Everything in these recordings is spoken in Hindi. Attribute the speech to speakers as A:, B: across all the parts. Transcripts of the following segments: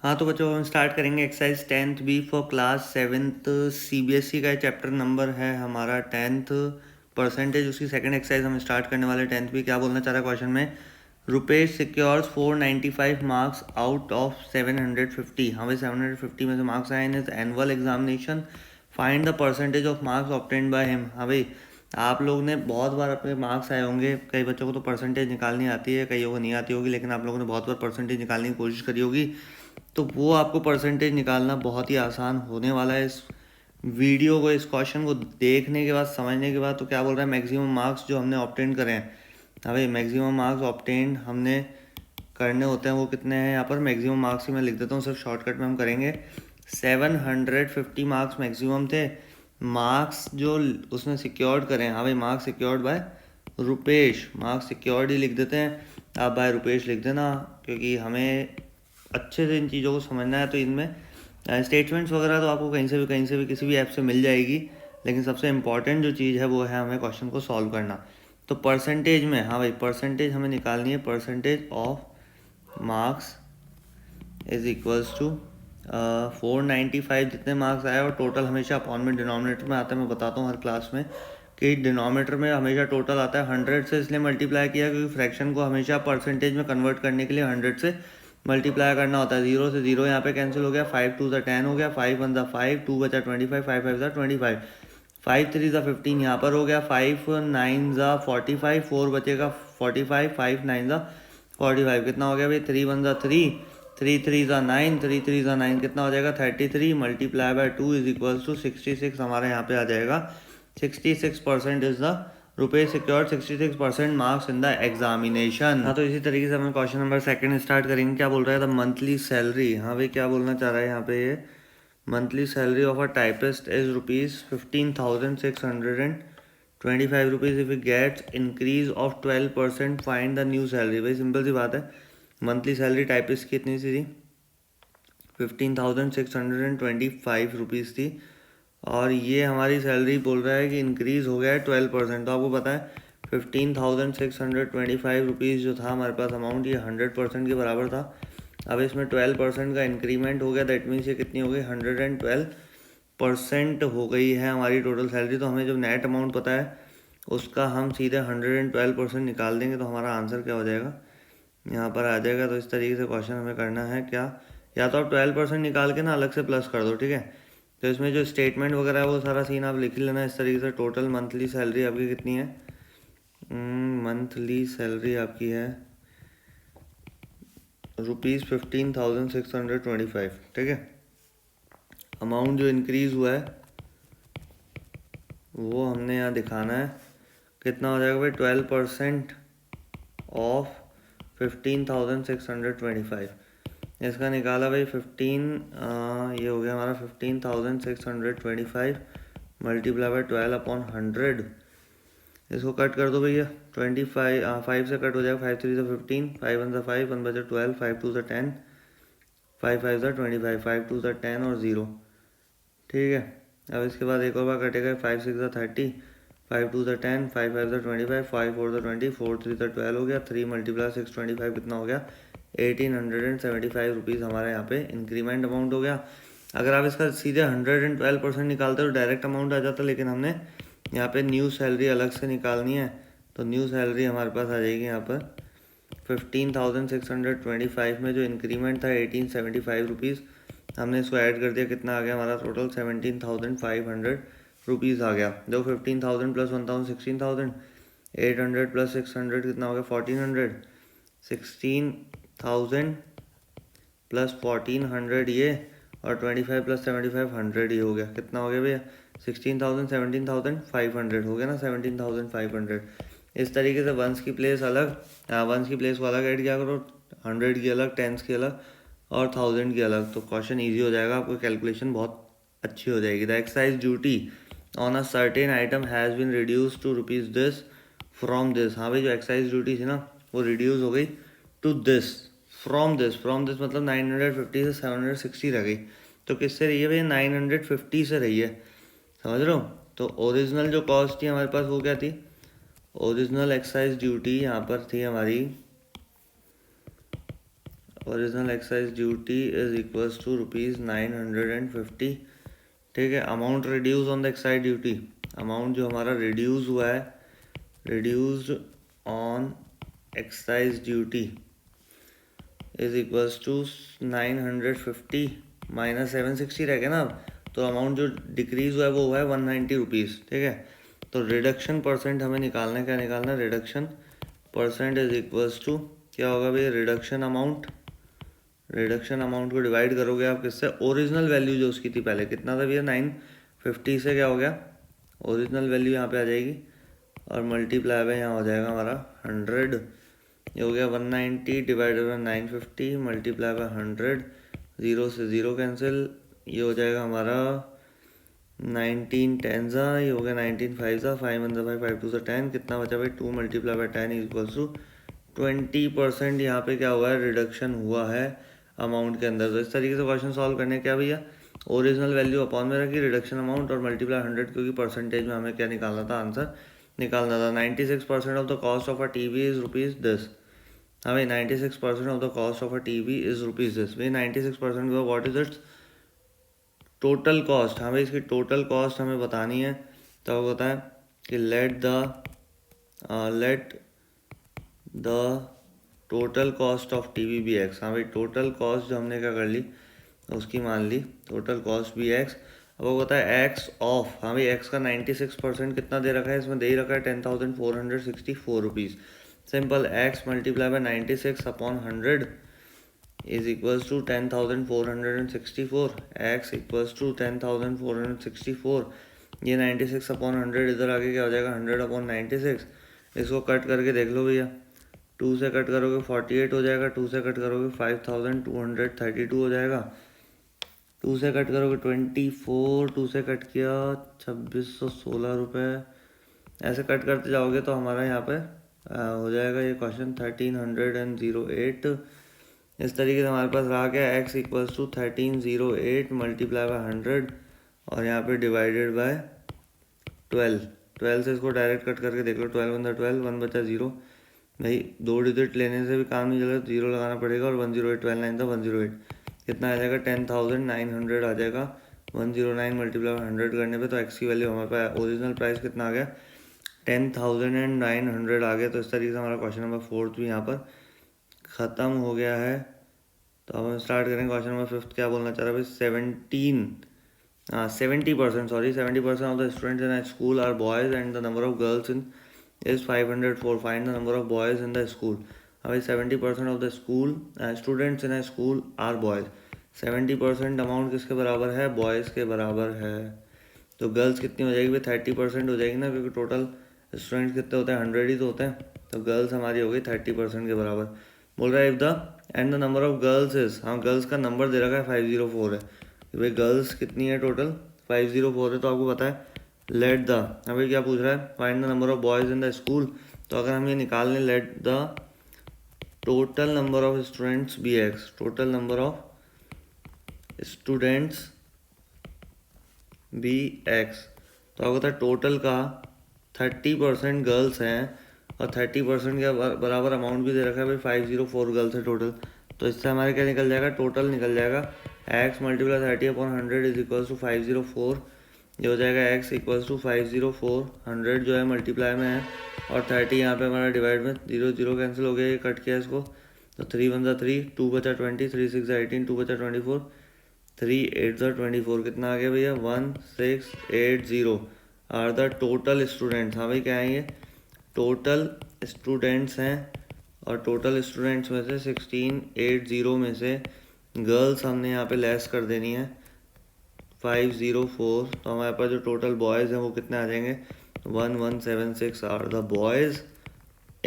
A: हाँ तो बच्चों हम स्टार्ट करेंगे exercise 10th B for class 7th CBSE का चैप्टर नंबर है हमारा 10th परसेंटेज। उसकी सेकंड एक्सरसाइज हम स्टार्ट करने वाले 10th बी। क्या बोलना चाह रहा है क्वेश्चन में, Rupesh secures 495 marks out of 750। हाँ भाई 750 में से मार्क्स आए in his annual examination, find the percentage of marks obtained by him. हाँ भाई आप लोग ने बहुत बार अपने मार्क्स आए होंगे, कई बच्चों को तो परसेंटेज निकालनी आती है, कईयों को नहीं आती होगी, लेकिन आप लोगों ने बहुत बार परसेंटेज निकालने की कोशिश करी होगी। तो वो आपको परसेंटेज निकालना बहुत ही आसान होने वाला है इस वीडियो को, इस क्वेश्चन को देखने के बाद, समझने के बाद। तो क्या बोल रहा है, मैक्सिमम मार्क्स जो हमने ऑब्टेन करे हैं, हाँ भाई मैक्सिमम मार्क्स ऑब्टेन हमने करने होते हैं, वो कितने हैं यहाँ पर। मैक्सिमम मार्क्स ही मैं लिख देता हूँ, सिर्फ शॉर्टकट में हम करेंगे। 750 मार्क्स मैक्सिमम थे। मार्क्स जो उसने सिक्योर्ड करें, हाँ भाई marks secured by Rupesh, marks secured ही लिख देते हैं, आप बाय रुपेश लिख देना, क्योंकि हमें अच्छे से इन चीज़ों को समझना है। तो इनमें स्टेटमेंट्स वगैरह तो आपको कहीं से भी किसी भी ऐप से मिल जाएगी, लेकिन सबसे इम्पॉर्टेंट जो चीज़ है वो है हमें क्वेश्चन को सॉल्व करना। तो परसेंटेज में, हाँ भाई परसेंटेज हमें निकालनी है, percentage of marks is equals to 495 जितने मार्क्स आए, और टोटल हमेशा अपॉन में डिनोमिनेटर में आता है। मैं बताता हूँ हर क्लास में कि डिनोमिनेटर में हमेशा टोटल आता है 100 से, इसलिए मल्टीप्लाई किया क्योंकि फ्रैक्शन को हमेशा परसेंटेज में कन्वर्ट करने के लिए 100 से मल्टीप्लाई करना होता है। 0 से 0 यहाँ पे कैंसिल हो गया, 5 2 ज़ा 10 हो गया, 5 1 ज़ा 5, 2 बचा 25, 5 5 ज़ा 25, 5 3 ज़ा 15 यहाँ पर हो गया, 5 9 ज़ा 45, 4 बचेगा 45, 5 9 ज़ा 45, कितना हो गया भाई 3 1 ज़ा 3, 3 3 ज़ा 9, 3 3 ज़ा 9, कितना हो जाएगा 33 multiply by 2 is equals to 66। हमारे यहाँ पे आ जाएगा 66% is the Rupesh secured 66% marks in the examination. हाँ तो इसी तरीके से हम क्वेश्चन नंबर सेकंड स्टार्ट करेंगे। क्या बोल रहा है, द मंथली सैलरी, हाँ भाई क्या बोलना चाह रहा है यहाँ पे, ये monthly salary of a typist is ₹15,625 if it gets increase of 12%, find the new salary. भाई सिंपल सी बात है, मंथली सैलरी टाइपिस्ट की कितनी सी थी, 15,625 थी, और ये हमारी सैलरी बोल रहा है कि इंक्रीज़ हो गया है 12%। तो आपको पता है 15,625 जो था हमारे पास अमाउंट, ये 100% के बराबर था। अब इसमें 12% का इंक्रीमेंट हो गया, दैट मीन्स ये कितनी हो गई 112% हो गई है हमारी टोटल सैलरी। तो हमें जो नेट अमाउंट पता है उसका हम सीधे 112% निकाल देंगे, तो हमारा आंसर क्या हो जाएगा, यहाँ पर आ जाएगा। तो इस तरीके से क्वेश्चन हमें करना है क्या, या तो आप 12% निकाल के ना अलग से प्लस कर दो, ठीक है। तो इसमें जो स्टेटमेंट वगैरह है वो सारा सीन आप लिख लेना इस तरीके से। टोटल मंथली सैलरी आपकी कितनी है, मंथली सैलरी आपकी है ₹15,625, ठीक है। अमाउंट जो इंक्रीज़ हुआ है वो हमने यहाँ दिखाना है, कितना हो जाएगा भाई 12% ऑफ 15,625। इसका निकाला भाई 15, ये हो गया हमारा 15,625 मल्टीप्लाई बाई 12/100। इसको कट कर दो भैया, 25 5 से कट हो जाएगा, 5 3 से 15, 5 1 से 5, 1 बचा 12, 5 2 से 10, 5 5 से 25, 5 2 से 10 और 0, ठीक है। अब इसके बाद एक और बार कटेगा, 5 6 से 30, 5 2 से 10, 5 5 से 25, 5 4 से 20, 4 3 से 12 हो गया, 3 मल्टीप्लाई 6 25 कितना हो गया 1,875 हमारे यहाँ पे इंक्रीमेंट अमाउंट हो गया। अगर आप इसका सीधे 112% निकालते तो डायरेक्ट अमाउंट आ जाता, लेकिन हमने यहाँ पे न्यू सैलरी अलग से निकालनी है। तो न्यू सैलरी हमारे पास आ जाएगी यहाँ पर 15,625 में जो इंक्रीमेंट था 1875 रुपीज़, हमने इसको ऐड कर दिया, कितना आ गया हमारा टोटल 17,500 रुपीज़ आ गया। जो 15,000 प्लस 1,000 16,000, 800 प्लस 600 कितना हो गया 1,400, 16,000 प्लस 1,400 ये, और 25 प्लस 75 100 ये हो गया, कितना हो गया भैया 16,000 17,500 हो गया ना, 17,500। इस तरीके से वंस की प्लेस अलग, वंस की प्लेस को अलग ऐड किया करो, 100 की अलग, टेंस की अलग और 1000 की अलग, तो क्वेश्चन ईजी हो जाएगा, आपको कैलकुलेशन बहुत अच्छी हो जाएगी। The excise duty on a certain item has been reduce to rupees this from this. हाँ भाई जो एक्साइज ड्यूटी थी ना वो रिड्यूस हो गई टू दिस फ्रॉम दिस, मतलब 950 से 760 रह गई। तो किससे रही है भैया 950 से रही है, समझ रहे हो। तो ओरिजिनल जो कॉस्ट थी हमारे पास वो क्या थी, ओरिजिनल एक्साइज ड्यूटी यहाँ पर थी हमारी, original excise duty is equals to ₹950। ठीक है, amount reduce on the excise duty, amount जो हमारा रिड्यूस हुआ है, reduced on excise duty is equals to 950 minus 760 रह गया ना। तो अमाउंट जो डिक्रीज हुआ है वो हुआ है ₹190। ठीक है, तो रिडक्शन परसेंट हमें निकालना है, क्या निकालना है, reduction percent is equals to क्या होगा भैया, रिडक्शन अमाउंट को डिवाइड करोगे आप किससे, ओरिजिनल वैल्यू जो उसकी थी पहले, कितना था भैया 950 से क्या हो गया, ओरिजिनल वैल्यू यहाँ पे आ जाएगी और मल्टीप्लाई बाय यहाँ हो जाएगा हमारा 100, ये हो गया 190 डिवाइडेड बाय 950 मल्टीप्लाई बाय 100, 0 से 0 कैंसिल, ये हो जाएगा हमारा 19 10 ज़ा, ये हो गया 19 5 ज़ा, 5 1 ज़ा 5 5 2 ज़ा 10, कितना बचा भाई 2 मल्टीप्लाई बाय 10 इक्वल्स टू 20%। यहाँ पे क्या हुआ है, रिडक्शन हुआ है अमाउंट के अंदर। तो इस तरीके से क्वेश्चन सॉल्व करने क्या भैया, ओरिजिनल वैल्यू अपॉन में रखी, रिडक्शन अमाउंट और मल्टीप्लाई 100, क्योंकि परसेंटेज में हमें क्या निकालना था, आंसर निकालना था। 96% of the cost of a TV is ₹10। हाँ भाई 96% of the cost of a TV is ₹10। भाई 96% what is it's total cost. हाँ भाई इसकी टोटल कॉस्ट हमें बतानी है, तो होता है कि let the total cost of TV be x. हाँ भाई टोटल कॉस्ट जो हमने क्या कर ली, उसकी मान ली टोटल कॉस्ट बी एक्स। अब वो होता है एक्स ऑफ, हाँ भाई एक्स का 96% कितना दे रखा है, इसमें दे ही रखा है ₹10,464। Simple, x multiply by 96 upon 100 is equals to 10,464, x equals to 10,464। ये 96 अपॉन 100 इधर आके क्या हो जाएगा, 100 अपॉन 96। इसको कट करके देख लो भैया, 2 से कट करोगे 48 हो जाएगा, 2 से कट करोगे 5,232 हो जाएगा, 2 से कट करोगे 24, 2 से कट किया 2616 रुपये। ऐसे कट करते जाओगे तो हमारा यहाँ पे हो जाएगा ये क्वेश्चन 1308। इस तरीके से हमारे पास रहा क्या, x equals to 1308 multiply by 100 और यहाँ पे डिवाइडेड बाय 12 से इसको डायरेक्ट कट करके देख लो, 12 1 12, 1 बचा 0। भाई 2 डिजिट लेने से भी काम नहीं चलेगा, 0 लगाना पड़ेगा और 108, 12 9 था 108, कितना आ जाएगा 10,900 आ जाएगा। 109 मल्टीप्लाई 100 करने पे तो एक्स की वैल्यू हमारे पास ओरिजिनल प्राइस कितना आ गया, 10,900 आ गया। तो इस तरीके से हमारा क्वेश्चन नंबर 4 भी यहाँ पर ख़त्म हो गया है। तो अब हम स्टार्ट करेंगे क्वेश्चन नंबर 5। क्या बोलना चाह रहा है भाई, 70% of the students in school are boys and the number of girls in is 504. Find the number of boys in the school. अभी 70% of the school students in a school are boys. 70% amount किसके बराबर है, बॉयज़ के बराबर है। तो गर्ल्स कितनी हो जाएगी भाई, 30% हो जाएगी ना, क्योंकि टोटल स्टूडेंट्स कितने होते हैं, 100 ही तो होते हैं। तो गर्ल्स हमारी हो गई 30% के बराबर। बोल रहा है if the end the number of girls is, हाँ गर्ल्स का नंबर दे रखा है 504 है, भाई गर्ल्स कितनी है टोटल 504 है। तो आपको पता है लेट द, अभी क्या पूछ रहा है, find the number of boys in the school. तो अगर हम ये निकाल लें, let the total number of students be x, total number of students be x, तो आपको पता है टोटल का 30% गर्ल्स हैं और 30% के बराबर अमाउंट भी दे रखा है भाई, 504 गर्ल्स है टोटल। तो इससे हमारे क्या निकल जाएगा, टोटल निकल जाएगा x multiply 30/100 is equals to 504। ये हो जाएगा x इक्वल्स टू 504, 100 जो है मल्टीप्लाई में है और 30 यहाँ पे हमारा डिवाइड में, 0 0 कैंसिल हो गया, ये कट किया इसको, तो 3 1 3, 2 बचा 20, 3 6 18, 2 बचा 24, 3 8 24, कितना आ गया भैया 1680 आर द टोटल स्टूडेंट्स। हाँ भाई क्या है ये, टोटल स्टूडेंट्स हैं और टोटल स्टूडेंट्स में से 1680 में से गर्ल्स हमने यहाँ पे लेस कर देनी है 504। तो हमारे पास जो टोटल बॉयज़ हैं वो कितने आ जाएंगे, 1176 are the boys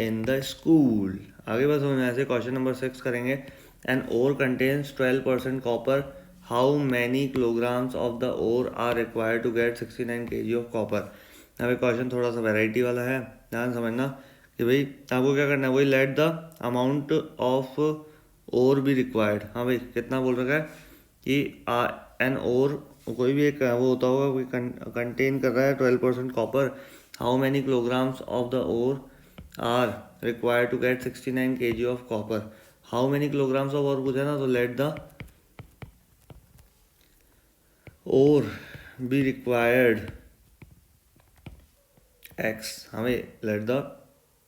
A: in the school. आगे बस हम ऐसे क्वेश्चन नंबर 6 करेंगे। An ore contains 12% copper, how many kilograms of the ore are required to get 69 kg of copper. अभी क्वेश्चन थोड़ा सा वेराइटी वाला है, ध्यान समझना कि भाई आपको क्या करना है, वही let the amount of ore भी रिक्वायर्ड। हाँ भाई कितना बोल रखा है कि एन ओर कोई भी एक वो होता होगा, कोई कंटेन कर रहा है 12% copper, how many kilograms of the ore are required to get 69 kg of copper. How many kilograms of ore पूछा ना, तो let the ore be required x, हमें let the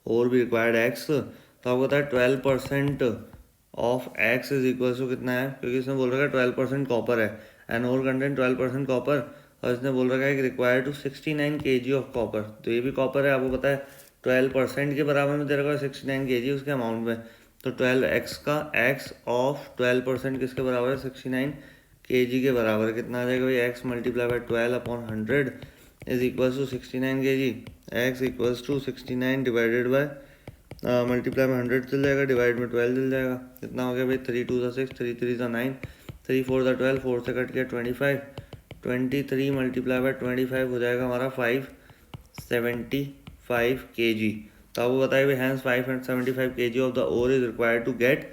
A: ore be required x, तो आपको पता है 12% of x is equal to कितना है, क्योंकि इसने बोल रखा है 12% कॉपर है, एंड और कंटेंट 12% कॉपर, और इसने बोल रखा है कि required to 69 kg of copper, तो ये भी कॉपर है, आपको पता है 12% के बराबर में दे रखा है 69 kg उसके अमाउंट में, तो 12x का x ऑफ 12% किसके बराबर है, 69 kg के बराबर, कितना आ जाएगा भाई, x multiply by 12/100 is equals to 69 kg, x equals to 69 divided by multiply में 100 चल जाएगा, डिवाइड में 12 चल जाएगा, कितना हो गया भाई, 3 2 6, 3 3 9, 3 4 12, 4 से कट गया 25, 23 मल्टीप्लाई बाय 25 हो जाएगा हमारा 575 kg, तो आपको बताइए भाई hence 575 kg of the ore is required to get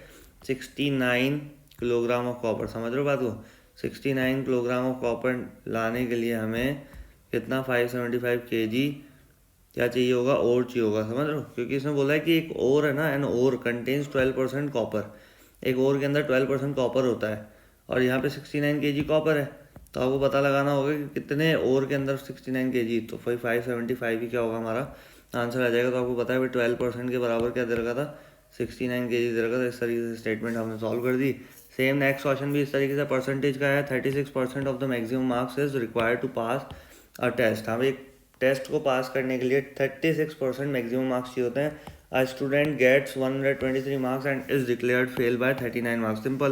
A: 69 kilogram of copper, समझ रहे हो बात को, 69 किलोग्राम ऑफ कॉपर लाने के लिए हमें कितना 575 kg क्या चाहिए होगा, और चाहिए होगा, समझ रहे हो, क्योंकि इसने बोला है कि एक और है ना, एन और कंटेन्स 12% कॉपर, एक और के अंदर 12% कॉपर होता है, और यहाँ पे 69 kg कॉपर है, तो आपको पता लगाना होगा कि कितने और के अंदर 69 kg, तो 575 ही क्या होगा हमारा आंसर आ जाएगा, तो आपको पता है भाई 12% के बराबर क्या दे रखा था, 69 kg दे रखा था, इस तरीके से स्टेटमेंट हमने सॉल्व कर दी। सेम नेक्स्ट क्वेश्चन भी इस तरीके से परसेंटेज का है, 36% of the maximum marks is required to pass a test, हाँ भाई टेस्ट को पास करने के लिए 36% मैक्सिमम मार्क्स चाहिए होते हैं, a student gets 123 marks and is declared fail by 39 marks, simple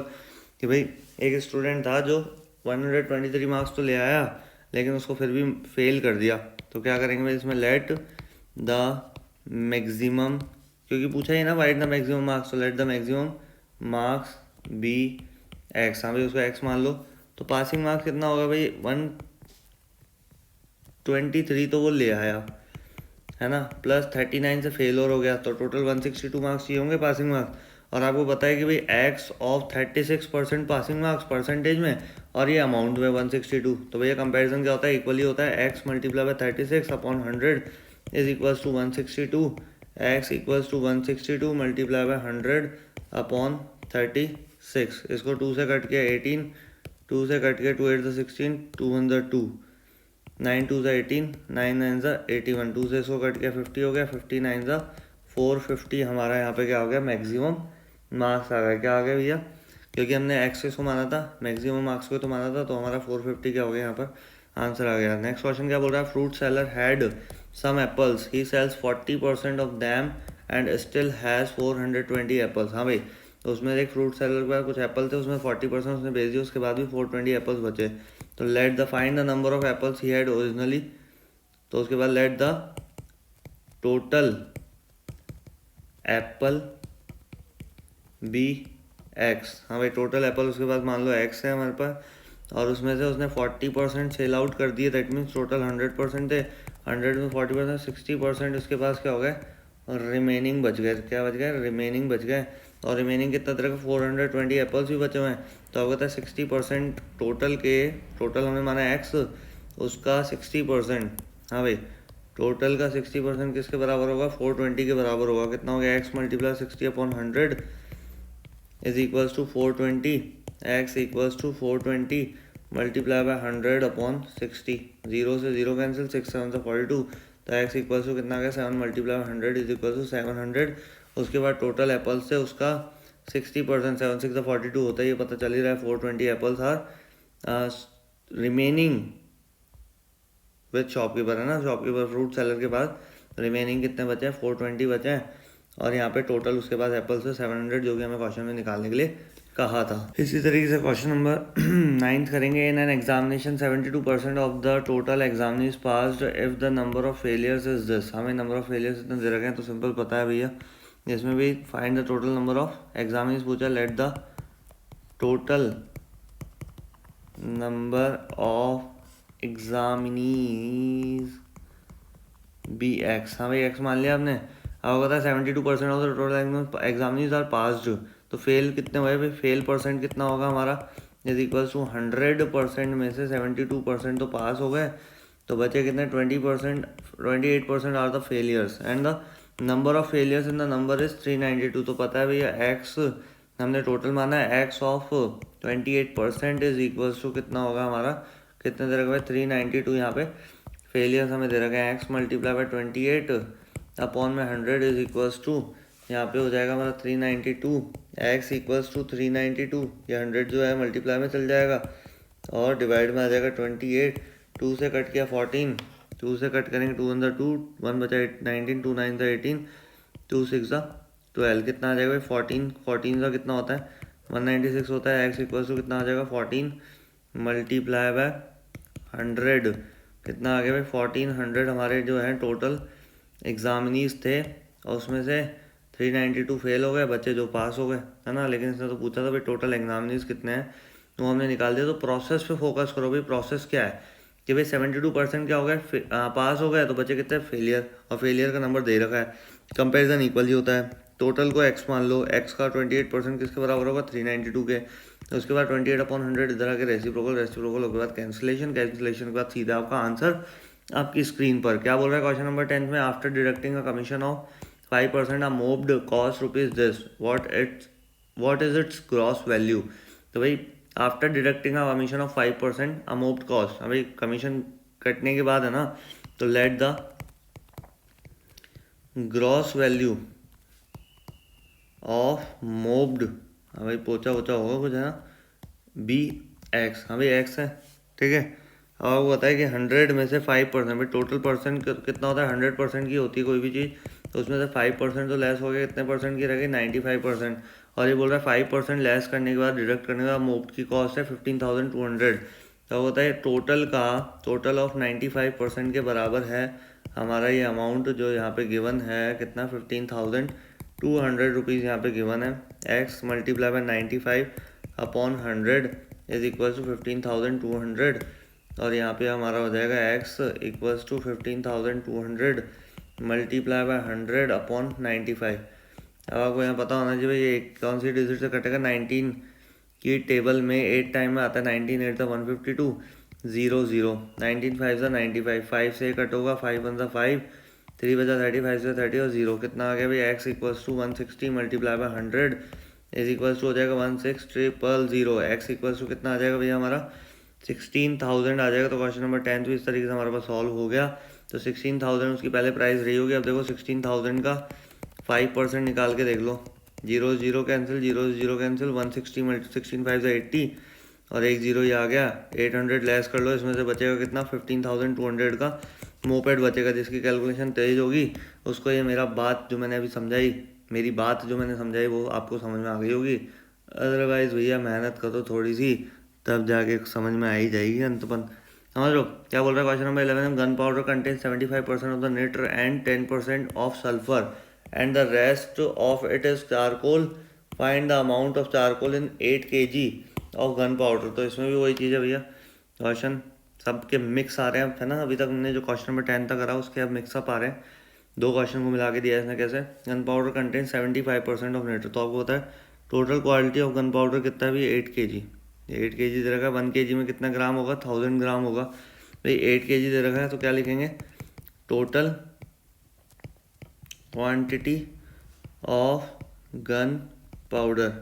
A: कि भाई एक स्टूडेंट था जो 123 मार्क्स तो ले आया, लेकिन उसको फिर भी फेल कर दिया, तो क्या करेंगे भाई इसमें, लेट द मैक्सिमम, क्योंकि पूछा ही ना फाइंड द मैक्सिमम मार्क्स, तो let the maximum marks be x, हाँ भाई उसको एक्स मान लो, तो पासिंग मार्क्स कितना होगा भाई 123 तो वो ले आया है ना, प्लस 39 से फेल और हो गया, तो टोटल 162 मार्क्स चाहिए होंगे पासिंग मार्क्स, और आपको पता है कि भाई x of 36% passing marks percentage में, और ये अमाउंट में 162, तो भैया कंपैरिजन क्या होता है, इक्वली होता है, x multiply by 36 upon 100 is equals to 162, x equals to 162 multiply by 100 upon 36, इसको 2 से कट के 18, 2 से कट के 2 8 16, 2 1 2, 9 2 18, 9 9 81, 2 से इसको कट के 50 हो गया, 50 9 450, हमारा यहाँ पे क्या हो गया, मैक्सिमम मार्क्स आ गया, क्या आ गया भैया, क्योंकि हमने एक्स को माना था, मैक्सिमम मार्क्स को तो माना था, तो हमारा 450 क्या हो गया यहाँ पर आंसर आ गया। नेक्स्ट क्वेश्चन क्या बोल रहा है, fruit seller had some apples, he sells 40% of them and still has 420 apples, हाँ भाई तो उसमें एक फ्रूट सेलर के पास कुछ एप्पल थे, उसमें 40% उसने बेच दिया, उसके बाद भी 420 एप्पल्स बचे, तो let the find the number of apples he had originally, तो उसके बाद let the total apple be x, हाँ भाई टोटल एप्पल उसके पास मान लो एक्स है हमारे पास, और उसमें से उसने 40% सेल आउट कर दिए, दैट मीन्स टोटल 100% थे, 100 में 40% 60% उसके पास क्या हो गए, और रिमेनिंग बच गए, क्या बच गए, रिमेनिंग बच गए, और रिमेनिंग कितना तरह का 420 एप्पल्स भी बचे हुए हैं, तो आपको पता है 60% टोटल के, टोटल हमने माना एक्स, उसका 60%, हाँ भाई टोटल का 60% किसके बराबर होगा, 420 के बराबर होगा, कितना हो गया, x multiply 60 upon 100 is equals to 420, x equals to 420 multiply by 100 upon 60, 0 से 0 कैंसिल, 6 7 से 42, तो एक्स इक्वल्स टू कितना आ गया, 7 multiply by 100 is equals to 700, उसके बाद टोटल एप्पल्स से उसका 60%, 7 6 42 होता है, ये पता चल ही रहा है, 420 apples are remaining with shopkeeper, है ना, शॉपकीपर फ्रूट सेलर के पास रिमेनिंग कितने बचे हैं, 420 बचे हैं, और यहाँ पे टोटल उसके पास एप्पल्स है 700, जो कि हमें क्वेश्चन में निकालने के लिए कहा था। इसी तरीके से क्वेश्चन नंबर 9 करेंगे, in an examination 72% of the total examinees passed if the number of failures is this, हमें नंबर ऑफ फेलियर्स इतने दे रखे हैं, तो सिंपल पता है भैया, इसमें भी find the total number of examinees पूछा, let the total number of examinees be x, हाँ भाई एक्स मान लिया आपने, अब पता है 72% of the total examinees are passed, तो फेल कितने हुए भाई, फेल परसेंट कितना होगा हमारा, इज इक्वल्स टू 100% में से 72% तो पास हो गए, तो बचे कितने 20%, 28% are the failures, and the number of failures in the number is 392, तो पता है भैया एक्स हमने टोटल माना है x of 28% is equals to कितना होगा हमारा, कितने दे रखा है 392, यहाँ पे फेलियर्स हमें दे रखा है एक्स मल्टीप्लाई बाई 28 अपॉन में 100 इज इक्वल्स टू, यहाँ पे हो जाएगा हमारा 392, एक्स इक्वल्स टू 392, ये 100 जो है मल्टीप्लाई में चल जाएगा और डिवाइड में आ जाएगा 28, 2 से कट किया 14, 2 से कट करेंगे 2 अंदर 2, 1 बचा 19, 2 9 18, 2 6 12, कितना आ जाएगा भाई 14, 14 का कितना होता है 196 होता है, एक्स इक्वल्स टू कितना आ जाएगा 14 मल्टीप्लाई बाय 100, कितना आ गया भाई 1400 हमारे जो है टोटल एग्जामिनीज थे और उसमें से 392 फेल हो गए, बच्चे जो पास हो गए, है ना। लेकिन इसने तो पूछा था भाई टोटल एग्जामिनीज कितने हैं, तो हमने निकाल दिया। तो प्रोसेस पे फोकस करो भाई, प्रोसेस क्या है कि भाई 72% क्या हो गया पास हो गया, तो बच्चे कितने फेलियर, और फेलियर का नंबर दे रखा है, कंपेरिजन इक्वल ही होता है। टोटल को एक्स मान लो, एक्स का 28% किसके बराबर होगा 392 के, तो उसके बाद 28/100 इधर आके रेसिप्रोकल, रेसिप्रोकल के बाद कैंसिलेशन, कैंसिलेशन के बाद सीधा आपका आंसर आपकी स्क्रीन पर। क्या बोल रहा है क्वेश्चन नंबर 10 में, after deducting a commission of 5% are moved cost rupees this, what is its gross value. तो भाई after deducting a commission of 5% a moved cost, भाई कमीशन कटने के बाद है ना, तो let the gross value of moved, हाँ भाई पोचा वोचा होगा कुछ है ना, बी एक्स, हाँ भाई एक्स है, ठीक है। और वो बताया कि 100 में से 5%, भाई टोटल परसेंट कितना होता है 100% की होती है कोई भी चीज़, तो उसमें से 5% तो लेस हो गया, कितने परसेंट की रह गई 95%। और ये बोल रहा है 5% लेस करने के बाद डिडक्ट करने के बाद मूव्ड की कॉस्ट है 15,200, तो होता है टोटल का, टोटल ऑफ 95% के बराबर है हमारा ये अमाउंट जो यहाँ पे गिवन है, कितना 15,200 रुपीज़ यहाँ पे गिवन है। X multiply by 95 upon 100 is equals to 15,200, और यहाँ पे हमारा हो जाएगा x equals to 15,200 multiply by 100 upon 95। अब आपको यहाँ पता होना चाहिए ये कौन सी डिजिट से कटेगा, 19 की टेबल में 8 टाइम में आता है, 19 8 152 0 0, 19 5 95, 5 से कट होगा 5 1 5, 3 बचा 30, 5 से 30 और 0, कितना आ गया भाई x equals to 160 multiply by 100 is equals to हो जाएगा 16,000, एक्स इक्वल्स टू कितना आ जाएगा भैया हमारा 16,000 आ जाएगा। तो क्वेश्चन नंबर 10 तो इस तरीके से हमारे पास सॉल्व हो गया। तो 16,000 उसकी पहले प्राइस रही होगी, अब देखो 16,000 का 5% निकाल के देख लो, 0 0 कैंसिल, 0 0 कैंसिल, 160 16 5 से 80 और 1 0 ये आ गया, 800 लेस कर लो, इसमें से बचेगा कितना 15,200 का मोपेड बचेगा, जिसकी कैलकुलेशन तेज होगी उसको ये मेरा बात जो मैंने अभी समझाई, मेरी बात जो मैंने समझाई वो आपको समझ में आ गई होगी। अदरवाइज़ भैया मेहनत करो थोड़ी सी, तब जाके समझ में आ ही जाएगी अंतपन। समझ लो क्या बोल रहा है question number 11, gun powder contain 75% of the knitter and 10% of sulphur and the rest of it is charcoal, find the amount of charcoal in 8 kg of gun powder. तो इसमें भी वही चीज़ है भैया, क्वेश्चन सबके मिक्स आ रहे हैं, है ना। अभी तक हमने जो क्वेश्चन नंबर 10 तक करा उसके अब मिक्सअप आ रहे हैं, दो क्वेश्चन को मिला के दिया है इसने कैसे। Gun powder contain 75% of knitter, तो आपको होता है total quality of gun powder कितना है भाई 8 kg, 8 kg दे रखा है, 1 kg में कितना ग्राम होगा 1000 ग्राम होगा भाई, 8 kg दे रखा है, तो क्या लिखेंगे total quantity of gun powder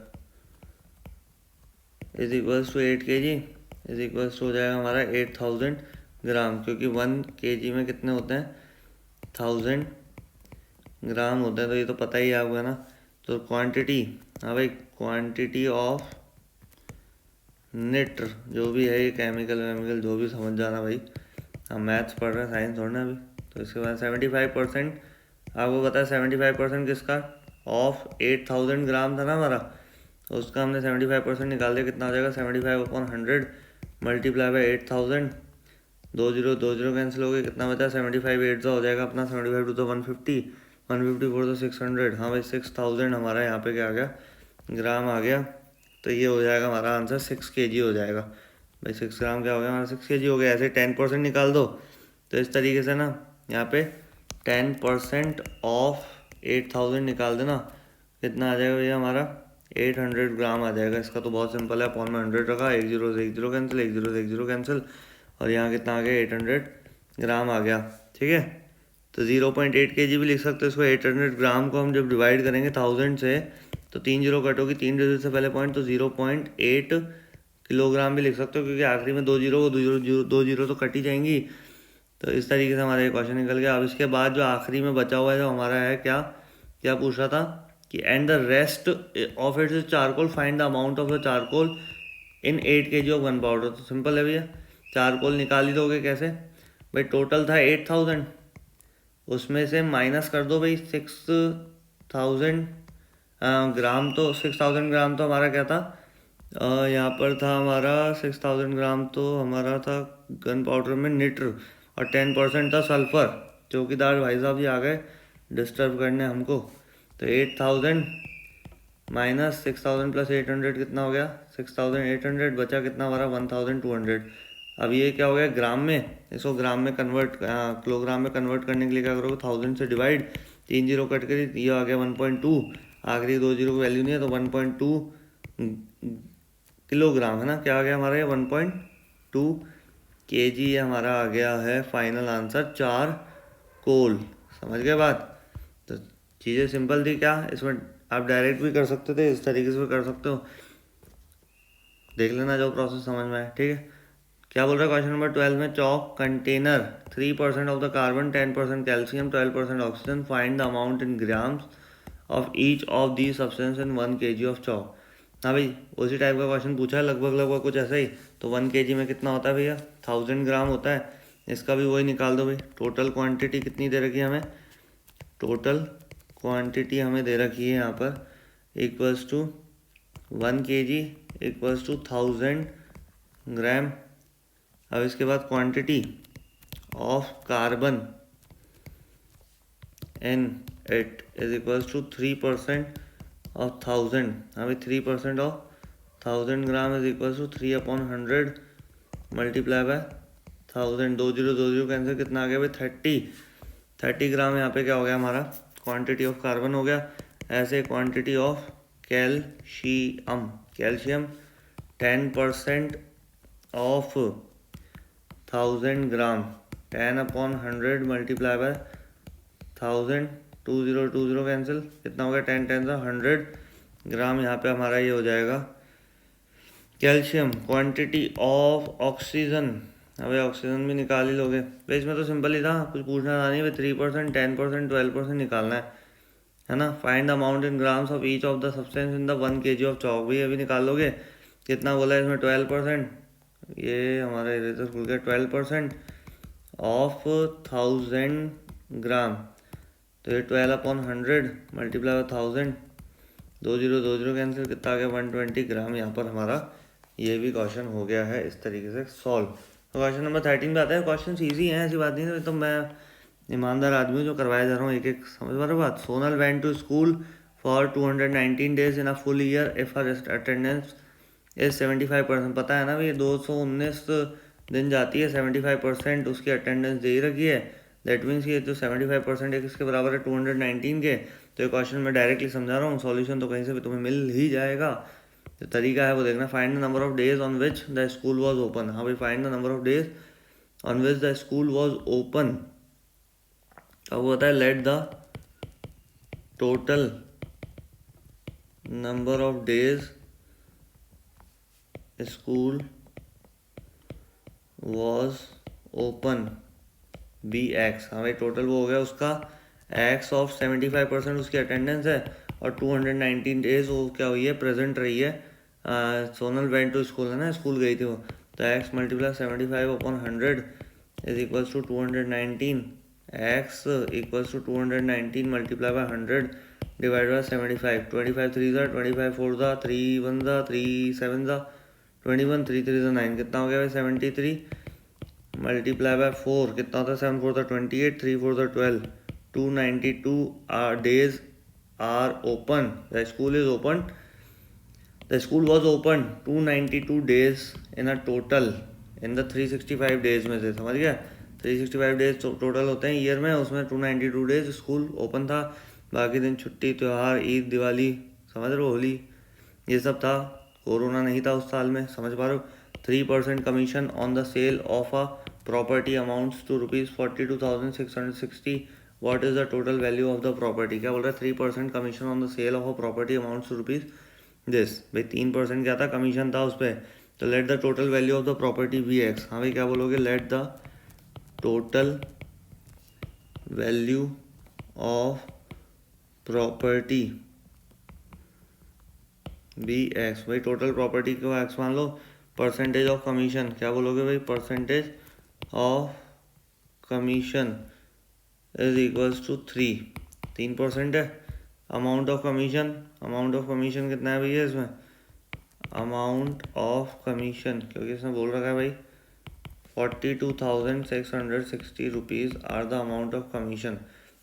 A: is equals to 8 kg is equals to हो जाएगा हमारा 8000 ग्राम, क्योंकि 1 kg में कितने होते हैं 1000 ग्राम होते हैं, तो ये तो पता ही आपको है ना। तो क्वांटिटी, हाँ भाई क्वांटिटी ऑफ निटर जो भी है ये केमिकल वेमिकल जो भी समझ जाना भाई, हम मैथ्स पढ़ रहे हैं साइंस थोड़ा अभी। तो इसके बाद 75% आपको पता है 75% किसका ऑफ 8000 ग्राम था ना हमारा, तो उसका हमने 75% निकाल दिया, कितना आ जाएगा 75/100 मल्टीप्लाई बाई 8000, 2 0 2 0 कैंसिल हो गए, कितना बचा 75 8 हो जाएगा अपना 75 2 150, 154 तो 600, हाँ भाई 6000 हमारा यहाँ पे क्या आ गया ग्राम आ गया। तो ये हो जाएगा हमारा आंसर 6 kg हो जाएगा भाई, 6 ग्राम क्या हो गया हमारा 6 kg हो गया। ऐसे 10% निकाल दो, तो इस तरीके से ना यहाँ पे 10% ऑफ 8000 निकाल देना, कितना आ जाएगा भैया हमारा 800 ग्राम आ जाएगा। इसका तो बहुत सिंपल है, अपॉन में 100 रखा, 1 0 से 1 0 कैंसिल, 1 0 से 1 0 कैंसिल, और यहाँ कितना आ गया 800 ग्राम आ गया, ठीक है। तो 0.8 kg भी लिख सकते हो इसको, 800 ग्राम को हम जब डिवाइड करेंगे 1000 से तो 3 जीरो कटोगी 3 डिजिट से पहले पॉइंट, तो 0.8 किलोग्राम भी लिख सकते हो, क्योंकि आखिरी में 2 जीरो दो जीरो तो कट ही जाएंगी। तो इस तरीके से हमारा ये क्वेश्चन निकल गया। अब इसके बाद जो आखिरी में बचा हुआ है जो हमारा है, क्या क्या पूछ रहा था कि and the rest of its charcoal, find the amount of the charcoal in 8 kg of gun powder. तो सिंपल है भैया, चारकोल निकाल ही दोगे कैसे भाई। टोटल था 8000, उसमें से माइनस कर दो भाई 6000 ग्राम। तो 6000 ग्राम तो हमारा क्या था, यहाँ पर था हमारा 6000 ग्राम तो हमारा था गन पाउडर में निट्र, और 10% था सल्फर। चौकीदार भाई साहब जी आ गए डिस्टर्ब करने हमको। तो 8000 माइनस 6000 प्लस 800 कितना हो गया, 6800। बचा कितना हमारा 1200। अब ये क्या हो गया ग्राम में, इसको ग्राम में कन्वर्ट किलोग्राम में कन्वर्ट करने के लिए क्या करोगे, 1000 से डिवाइड, 3 जीरो कट कर ये आ गया 1.2, आखिरी 2 जीरो की वैल्यू नहीं है, तो 1.2 किलोग्राम है ना, क्या आ गया हमारा ये 1.2 kg हमारा आ गया है फाइनल आंसर चारकोल। समझ गए बात। तो चीज़ें सिंपल थी क्या, इसमें आप डायरेक्ट भी कर सकते थे, इस तरीके से भी कर सकते हो, देख लेना जो प्रोसेस समझ में आए। ठीक है, क्या बोल रहा है क्वेश्चन नंबर 12 में, chalk container 3% of the carbon, 10% calcium, 12% oxygen, find the amount in grams of each of the substance in 1 kg of chalk. हाँ भाई, उसी टाइप का क्वेश्चन पूछा है लगभग कुछ ऐसा ही। तो 1 kg में कितना होता है भैया, 1000 ग्राम होता है। इसका भी वही निकाल दो भाई। टोटल क्वांटिटी कितनी दे रखी है हमें, टोटल क्वांटिटी हमें दे रखी है यहाँ पर equals to 1 kg equals to 1000 gram. अब इसके बाद quantity of carbon in it is equals to 3% of 1000। अभी 3% of 1000 gram is equals to 3/100 multiply by 1000। 2 zero cancel, कितना आ गया भाई 30 ग्राम। यहाँ पे क्या हो गया हमारा, क्वांटिटी ऑफ कार्बन हो गया। ऐसे quantity of calcium 10% of 1000 gram, 10/100 multiply by 1000। 20 cancel, कितना हो गया 10 10 100 ग्राम। यहाँ पे हमारा ये हो जाएगा कैल्शियम। क्वांटिटी ऑफ ऑक्सीजन, अबे ऑक्सीजन भी निकाल ही लोगे भाई, इसमें तो सिंपल ही था, कुछ पूछना था नहीं भाई। 3%, 10%, 12% निकालना है ना। Find the amount in grams of each of the substance in the 1 kg of chalk, भी अभी निकाल लोगे। कितना बोला है इसमें 12%, ये हमारा इरेजर खुल गया। 12% ऑफ 1000 ग्राम, तो ये 12/100 मल्टीप्लाई 1000। 2 जीरो कैंसिल, कितना आ गया 120 ग्राम। यहाँ पर हमारा ये भी क्वेश्चन हो गया है इस तरीके से सॉल्व। तो क्वेश्चन नंबर 13 पे आता है। क्वेश्चन ईजी है, ऐसी बात नहीं है, तो मैं ईमानदार आदमी हूँ जो करवाया जा रहा हूँ एक एक, समझ पा रहे हो बात। Sonal went to school for 219 days in a full year if her attendance is 75%। पता है ना भाई, 219 दिन जाती है, 75% उसकी अटेंडेंस दे ही रखी है। दैट मीन्स ये जो 75% है किसके बराबर है, 219 के। तो ये क्वेश्चन मैं डायरेक्टली समझा रहा हूँ, सॉल्यूशन तो कहीं से भी तुम्हें मिल ही जाएगा। जो तरीका है वो देखना। Find the number of days on which the school was open. हाँ भाई, find the number of days on which the school was open. अब वो होता है let the total number of days school was open be x. हाँ भाई, टोटल वो हो गया उसका एक्स ऑफ 75% उसकी अटेंडेंस है, और 219 डेज वो क्या हुई है, प्रेजेंट रही है। सोनल वेंट टू स्कूल है ना, स्कूल गई थी वो। तो x multiply 75/100 is equals to 219। X equals to 219 multiply by 100 divide by 75। 25 3 ज़ा 25 4 ज़ा 3 1 ज़ा 3 7 ज़ा 21 3 3 ज़ा 9, कितना हो गया भाई 73 मल्टीप्लाई बाय 4, कितना होता है 7 4 ज़ा 28 3 4 ज़ा 12। 292 days are open, the school is open, the school was open 292 days in a total in the 365 days में से। समझ गया, 365 डेज टोटल होते हैं ईयर में, उसमें 292 डेज स्कूल ओपन था। बाकी दिन छुट्टी, त्यौहार, ईद, दिवाली, समझ रहे हो, होली, ये सब था। कोरोना नहीं था उस साल में, समझ पा रहे हो। 3% commission on the sale of a property amounts to ₹42,660 what is the total value of the property. क्या बोल रहा है 3% commission on the sale of a property amounts to rupees this. भाई 3% क्या था, कमीशन था उस पर। तो let the total value of the property be x. हाँ भाई क्या बोलोगे, let the total value of property be x. भाई टोटल प्रॉपर्टी को एक्स मान लो, परसेंटेज ऑफ कमीशन क्या बोलोगे भाई, percentage of commission is equals to 3% है। अमाउंट ऑफ कमीशन कितना है भैया इसमें, अमाउंट ऑफ कमीशन, क्योंकि इसमें बोल रखा है भाई 42,660 rupees are the amount of commission.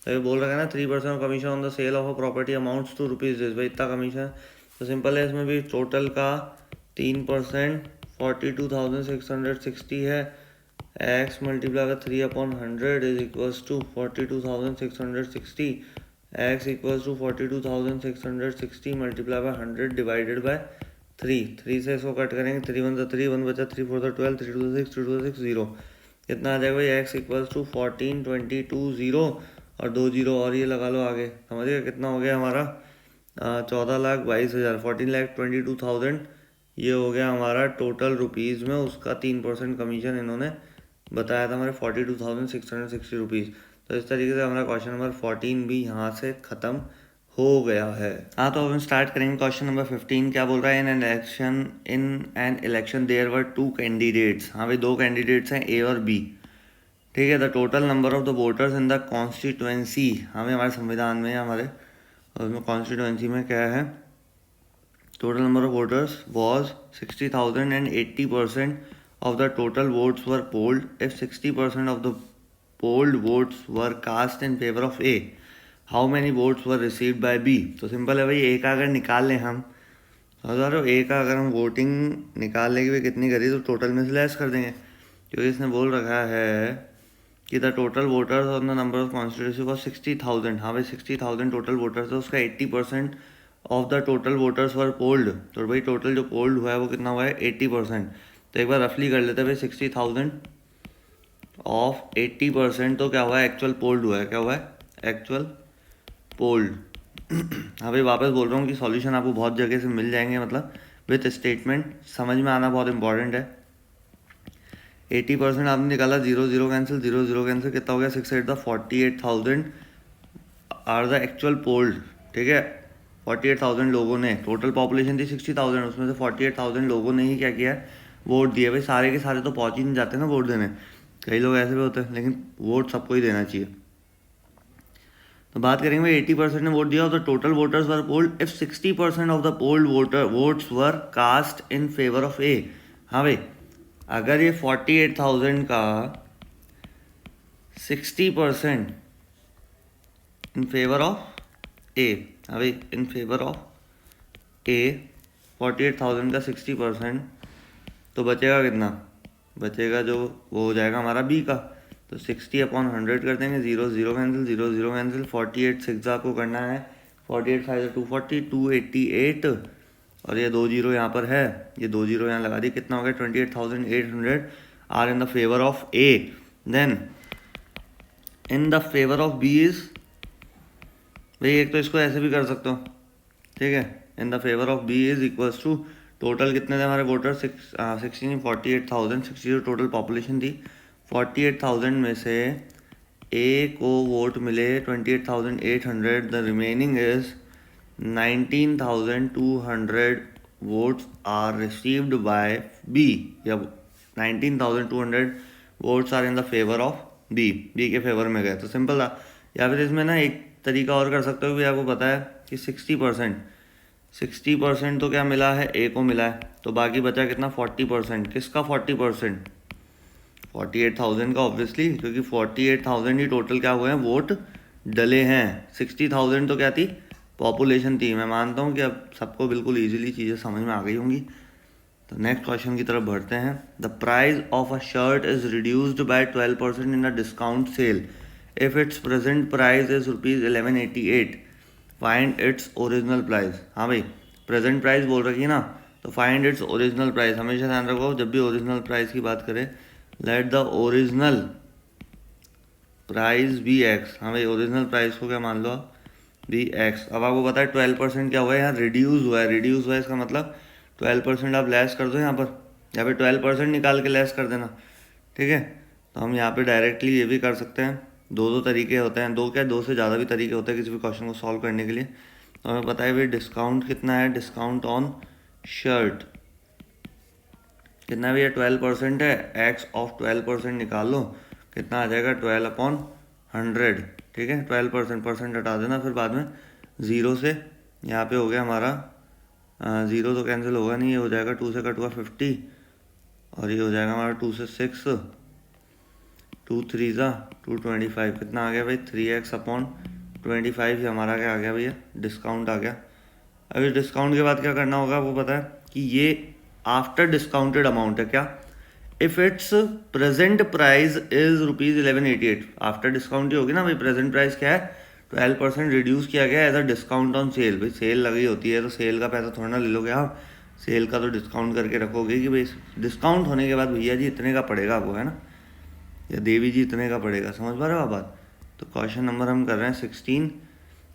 A: तो ये बोल रखा है ना 3% of commission on the sale of a property amounts to rupees this. भाई इतना कमीशन, तो सिंपल है, इसमें भी टोटल का 3% 42,660 है, x multiply by 3/100 is equals to 42,660, x equals to 42,660 multiply by 100 divided by 3 से इसको कट करेंगे, 3 1 3, 1 बचा, 3 4 12, 3 2 6, 3 2 6 0। कितना आ जाएगा भाई, एक्स इक्वल्स टू 1422 0 और 2 0 और ये लगा लो आगे, समझिए कितना हो गया हमारा 14,22,000, 14,22,000 ये हो गया हमारा टोटल रुपीज़ में। उसका 3% कमीशन इन्होंने बताया था हमारे 42,660 रुपीज़। तो इस तरीके से हमारा क्वेश्चन नंबर 14 भी यहाँ से ख़त्म हो गया है। हाँ तो अब हम स्टार्ट करेंगे क्वेश्चन नंबर 15। क्या बोल रहा है, in an election there were 2 candidates. हाँ भाई 2 कैंडिडेट्स हैं ए और बी, ठीक है। The total number of the voters in the constituency, हमारे संविधान में हमारे उसमें कॉन्स्टिट्यूएंसी में क्या है, total number of voters was 60,000 and 80% of the total votes were polled. If 60% of the polled votes were cast in favor of A, how many votes were received by B? तो सिंपल है भाई, ए का अगर निकाल लें हम, समझ रहे हो, ए का अगर हम वोटिंग निकालने की भी कितनी करी तो टोटल में से लेस कर देंगे, क्योंकि इसने बोल रखा है कि the total voters on the number of constituency was 60,000। हाँ भाई 60,000 टोटल वोटर्स है, उसका 80% of the total voters were polled. तो भाई टोटल जो पोल्ड हुआ है वो कितना हुआ है 80%। तो एक बार रफली कर लेते हैं भाई, 60,000 ऑफ 80% तो क्या हुआ है, एक्चुअल पोल्ड हुआ है, क्या हुआ है, एक्चुअल पोल्ड। हाँ भाई वापस बोल रहा हूँ कि सॉल्यूशन आपको बहुत जगह से मिल जाएंगे, मतलब विथ स्टेटमेंट समझ में आना बहुत इंपॉर्टेंट है। 80% आपने निकाला, 0 0 कैंसिल, 0 0 कैंसिल, कितना हो गया 6 8 the 48,000 are the actual polled, ठीक है। 48,000 लोगों ने, टोटल पॉपुलेशन थी 60,000, उसमें से 48,000 लोगों ने ही क्या किया है, वोट दिए। भाई सारे के सारे तो पहुंच ही नहीं जाते ना वोट देने, कई लोग ऐसे भी होते हैं, लेकिन वोट सबको ही देना चाहिए। तो बात करेंगे भाई 80% ने वोट दिया, तो total voters were polled if 60% of the polled votes were cast in favour of A. हाँ भाई अगर ये 48,000 का 60% इन फेवर ऑफ ए, हाँ भाई इन फेवर ऑफ ए 48,000 का 60%, तो बचेगा कितना, बचेगा जो वो हो जाएगा हमारा बी का। तो 60/100 कर देंगे, 0 0 कैंसिल, 0 0 कैंसिल, 48 6 आपको करना है, 48 5 240, 288 और ये 2 0 यहाँ पर है, ये 2 0 यहाँ लगा दी, कितना हो गया 28,800 are in the favour of A. Then in the favour of B is, भाई एक तो इसको ऐसे भी कर सकते हो, ठीक है, in the favour of B is equals to, total कितने थे हमारे वोटर 48,000, 60 टोटल पॉपुलेशन थी, 48,000 में से ए को वोट मिले 28,800, the remaining is 19,200 votes are received by B, या 19,200 votes are in the favour of B, B के फेवर में गए। तो सिंपल था, या फिर इसमें ना एक तरीका और कर सकते हो भी, आपको पता है कि 60% तो क्या मिला है, ए को मिला है, तो बाकी बचा कितना 40%, किसका 40%, 48,000 का ऑब्वियसली, क्योंकि 48,000 ही टोटल क्या हुए हैं वोट डले हैं। 60,000 तो क्या थी, पॉपुलेशन थी। मैं मानता हूँ कि अब सबको बिल्कुल ईजिली चीज़ें समझ में आ गई होंगी। तो नेक्स्ट क्वेश्चन की तरफ बढ़ते हैं। The price of a shirt is reduced by 12% in a discount sale if it's present price is ₹1188, find its original price. हाँ भाई प्रेजेंट प्राइस बोल रखी है ना, तो फाइंड इट्स ओरिजिनल प्राइस। हमेशा ध्यान रखो जब भी ओरिजिनल प्राइस की बात करें, let the original price be x, हाँ भाई ओरिजिनल प्राइस को क्या मान लो आप, बी एक्स। अब आपको पता है 12% क्या हुआ है यहाँ, रिड्यूस हुआ है। रिड्यूस हुआ है इसका मतलब 12% आप लेस कर दो यहाँ पे 12% निकाल के लेस कर देना, ठीक है। तो हम यहाँ पे डायरेक्टली ये भी कर सकते हैं, दो तरीके होते हैं, दो से ज़्यादा भी तरीके होते हैं किसी भी क्वेश्चन को सॉल्व करने के लिए। तो हमें पता है भाई डिस्काउंट कितना है, डिस्काउंट ऑन शर्ट कितना भी है, 12% है। एक्स ऑफ 12% निकाल लो, कितना आ जाएगा 12/100, ठीक है। 12% हटा देना फिर बाद में ज़ीरो से, यहाँ पे हो गया हमारा ज़ीरो तो कैंसिल होगा नहीं, ये हो जाएगा 2 से कट हुआ 50 और ये हो जाएगा हमारा 2 से 6, 2 3 ज़ा 225, कितना आ गया भाई 3x/25 ही हमारा क्या आ गया भैया, डिस्काउंट आ गया। अब इस डिस्काउंट के बाद क्या करना होगा वो पता है कि ये आफ्टर डिस्काउंटेड अमाउंट है क्या, if it's present price is ₹1188, after discount ही होगी ना भाई। प्रेजेंट प्राइस क्या है, 12% रिड्यूस किया गया as a discount on sale. भाई सेल लगी होती है तो सेल का पैसा थोड़ा ना ले लोगे आप, सेल का तो डिस्काउंट करके रखोगे कि भाई डिस्काउंट होने के बाद भैया जी इतने का पड़ेगा आपको, है ना, या देवी जी इतने का पड़ेगा, समझ पा रहे हो आप बात। तो क्वेश्चन नंबर हम कर रहे हैं 16,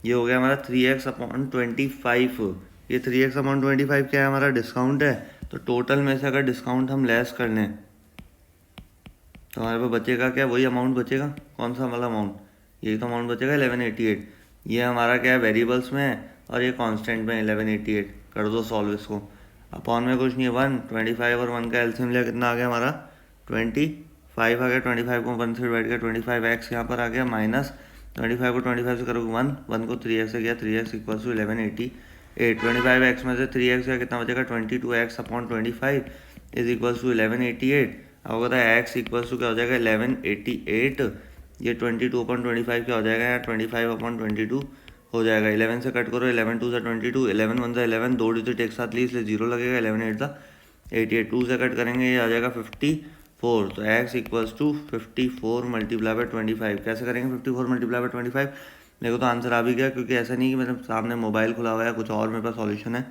A: ये हो गया हमारा 3x/25। ये 3x/25 क्या है, हमारा डिस्काउंट है। तो टोटल में से अगर डिस्काउंट हम लेस कर लें तो हमारे पास बचेगा क्या, वही अमाउंट बचेगा। कौन सा वाला अमाउंट, यही तो अमाउंट बचेगा 1188। ये हमारा क्या है, वेरिएबल्स में है और ये कांस्टेंट में 1188। कर दो सॉल्व इसको, अपॉन में कुछ नहीं है 1, 25 और 1 का एलसीएम लिया, कितना आ गया हमारा 25 आ गया। 25 को 1 से डिवाइड किया, 25x यहाँ पर आ गया, माइनस 25 को 25 से करोगे 1, 1 को 3x से गया, 3x = 1188। 25x में से 3x का कितना बचेगा, 22x/25 इज इक्वल्स टू 1188। आपको पता है x इक्वल्स टू क्या हो जाएगा 1188, ये 22/25 क्या हो जाएगा यार 25/22 हो जाएगा। 11 से कट करो, 11 2 से 22, 11 1 से 11, दो डिजिट एक साथ ली इसलिए जीरो लगेगा, 11 8 था 88, 2 से कट करेंगे ये आ जाएगा 54। तो x equals to 54 multiply by 25। कैसे करेंगे 54 मल्टीप्लाई बाय 25, देखो तो आंसर आ भी गया, क्योंकि ऐसा नहीं कि मेरे सामने मोबाइल खुला हुआ है कुछ और मेरे पास सॉल्यूशन है।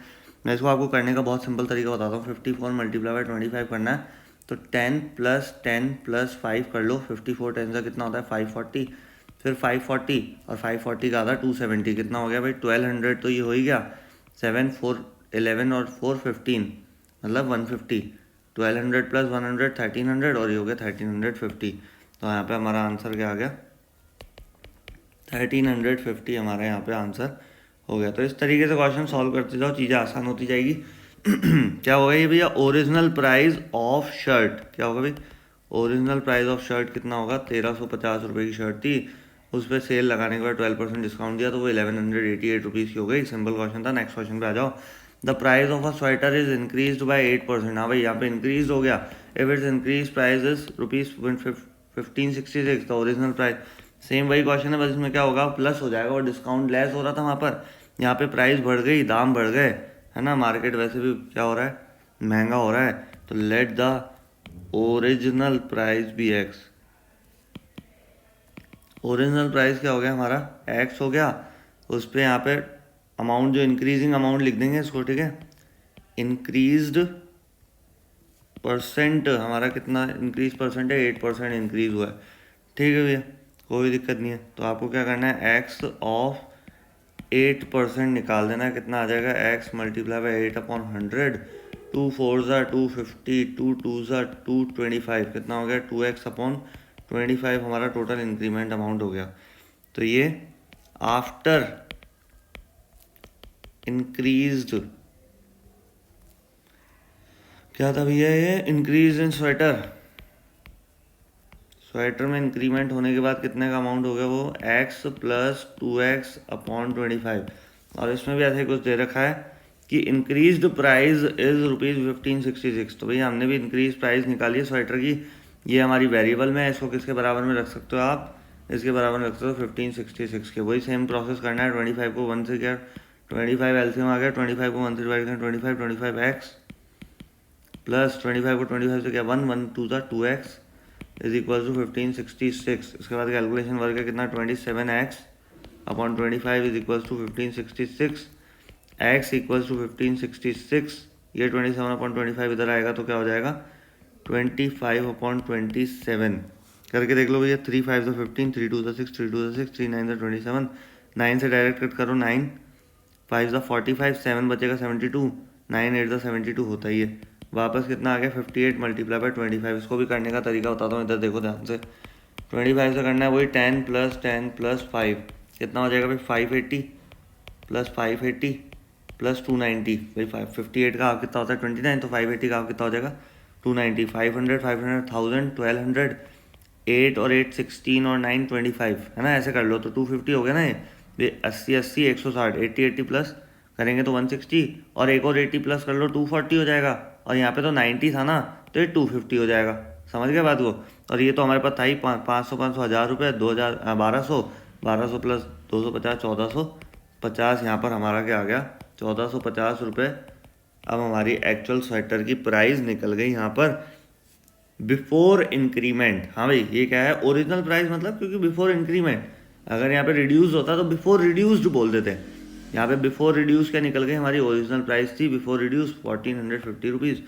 A: मैं इसको आपको करने का बहुत सिंपल तरीका बताता हूँ। 54 मल्टीप्लाई बाय 25 करना है तो 10 + 5 कर लो, 54 10 का कितना होता है 540, फिर 540 और 540 का आता है 270, कितना हो गया भाई 1200। तो ये हो ही गया 7 4 11 और 4 15 मतलब 150, 1200 + 100 1300 और ये हो गया 1350। तो यहाँ पे हमारा आंसर क्या आ गया 1350 हमारा यहाँ पे आंसर हो गया। तो इस तरीके से क्वेश्चन सॉल्व करते जाओ, चीज़ें आसान होती जाएगी। क्या होगा ये भैया, ओरिजिनल प्राइस ऑफ शर्ट क्या होगा भाई, ओरिजिनल प्राइस ऑफ शर्ट कितना होगा, 1350 रुपये की शर्ट थी, उस पर सेल लगाने के बाद 12% डिस्काउंट दिया तो वो 1188 रुपीज़ की हो गई। सिंपल क्वेश्चन था। नेक्स्ट क्वेश्चन पे आ जाओ। The price of a sweater is increase by 8%। हाँ भाई यहाँ पे इंक्रीज हो गया, if it's increase price is ₹1566, तो ओरिजिनल प्राइस सेम वही क्वेश्चन है, बस इसमें क्या होगा प्लस हो जाएगा और डिस्काउंट लेस हो रहा था वहाँ पर, यहाँ पे प्राइस बढ़ गई, दाम बढ़ गए, है ना। मार्केट वैसे भी क्या हो रहा है, महंगा हो रहा है। तो let the original price be x. Original price क्या हो गया हमारा एक्स हो गया, उस पर यहाँ पे अमाउंट जो इंक्रीजिंग अमाउंट लिख देंगे इसको, ठीक है। इंक्रीज्ड परसेंट हमारा कितना इंक्रीज परसेंट है, 8% इंक्रीज हुआ है, ठीक है भैया, कोई दिक्कत नहीं है। तो आपको क्या करना है, एक्स ऑफ 8% निकाल देना है, कितना आ जाएगा x मल्टीप्लाई बाई 8/100, 2 4 ज़ा 250, 2 2 ज़ा 225, कितना हो गया 2x/25 हमारा टोटल इंक्रीमेंट अमाउंट हो गया। तो ये आफ्टर इंक्रीज्ड क्या था भैया, ये इंक्रीज इन स्वेटर में इंक्रीमेंट होने के बाद कितने का अमाउंट हो गया, वो x + 2x/25। और इसमें भी ऐसे कुछ दे रखा है कि इंक्रीज्ड प्राइस इज ₹1566। तो भैया हमने भी इंक्रीज प्राइस निकाली है स्वेटर की, ये हमारी वेरिएबल में है, इसको किसके बराबर में रख सकते हो आप, इसके बराबर में रख सकते हो 1566 के। वही सेम प्रोसेस करना है, 25 को 1 से क्या 25 एलसीएम आ गया, 25 को 1 से डिवाइड करें 25x प्लस 25 को 25 से क्या 1 1 2 ज़ा 2x इज इक्वल टू 1566। इसके बाद कैलकुलेशन वर्क है कितना 27x/25 is equal to 1566, x equal to 1566, ये 27/25 इधर आएगा तो क्या हो जाएगा 25/27। करके देख लो भैया। 3 5 15, 3 2 6, 3 2 6, 3 9 27, 9 से डायरेक्ट कट करो 9 5 45, 7 बचेगा 72, 9 8 72 होता ही है। वापस कितना आ गया 58 मल्टीप्लाई बाय 25। इसको भी करने का तरीका बताता हूँ, इधर देखो ध्यान से। 25 से करना है वही 10 + 5 कितना हो जाएगा भाई 580 + 580 + 290 भाई 58 का हाफ कितना होता है 29, तो 580 का हाफ कितना हो जाएगा 290। 500 500 1000 1200 8 और 8 16 और 9 25 है ना, ऐसे कर लो तो 250 हो गया ना ये 80 80 160 80 80 प्लस करेंगे तो 160 और एक और 80 प्लस कर लो 240 हो जाएगा। और यहाँ पे तो 90 था ना तो ये 250 हो जाएगा। समझ गए बात को। और ये तो हमारे पास था ही 500 500 1000 रुपये 2000 1200 1200 प्लस 250 1450। यहाँ पर हमारा क्या आ गया 1450 रुपये। अब हमारी एक्चुअल स्वेटर की प्राइस निकल गई यहाँ पर बिफोर इंक्रीमेंट। हाँ भाई ये क्या है ओरिजिनल प्राइस मतलब, क्योंकि बिफोर इंक्रीमेंट अगर यहाँ पे रिड्यूस होता तो बिफोर रिड्यूस्ड बोल देते। यहाँ पे बिफोर रिड्यूस क्या निकल गई हमारी ओरिजिनल प्राइस थी बिफोर रिड्यूस 1450 रुपीज़।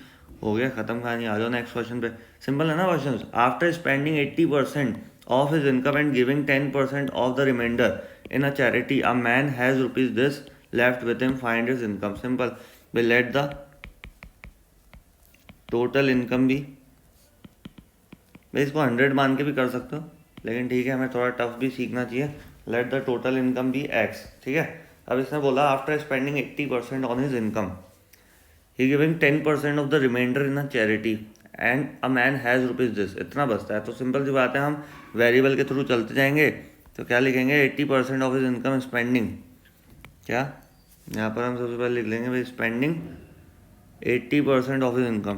A: हो गया खत्म कहानी। आ जाओ नेक्स्ट क्वेश्चन पे। सिंपल है ना question. After spending 80% of his income and giving 10% of the remainder in a charity a man has rupees this left with him, find his income. Simple. We let the total income भी, भाई इसको 100 मान के भी कर सकते हो लेकिन ठीक है हमें थोड़ा टफ भी सीखना चाहिए। Let the total income be x. ठीक है। अब इसने बोला after spending 80% on his income he giving 10% of the remainder in a charity and a man has rupees this. इतना बचता है तो सिंपल सी बात है हम वेरिएबल के थ्रू चलते जाएंगे। तो क्या लिखेंगे 80% ऑफ हिज इनकम स्पेंडिंग। क्या यहाँ पर हम सबसे पहले लिख लेंगे भाई spending 80% of his income.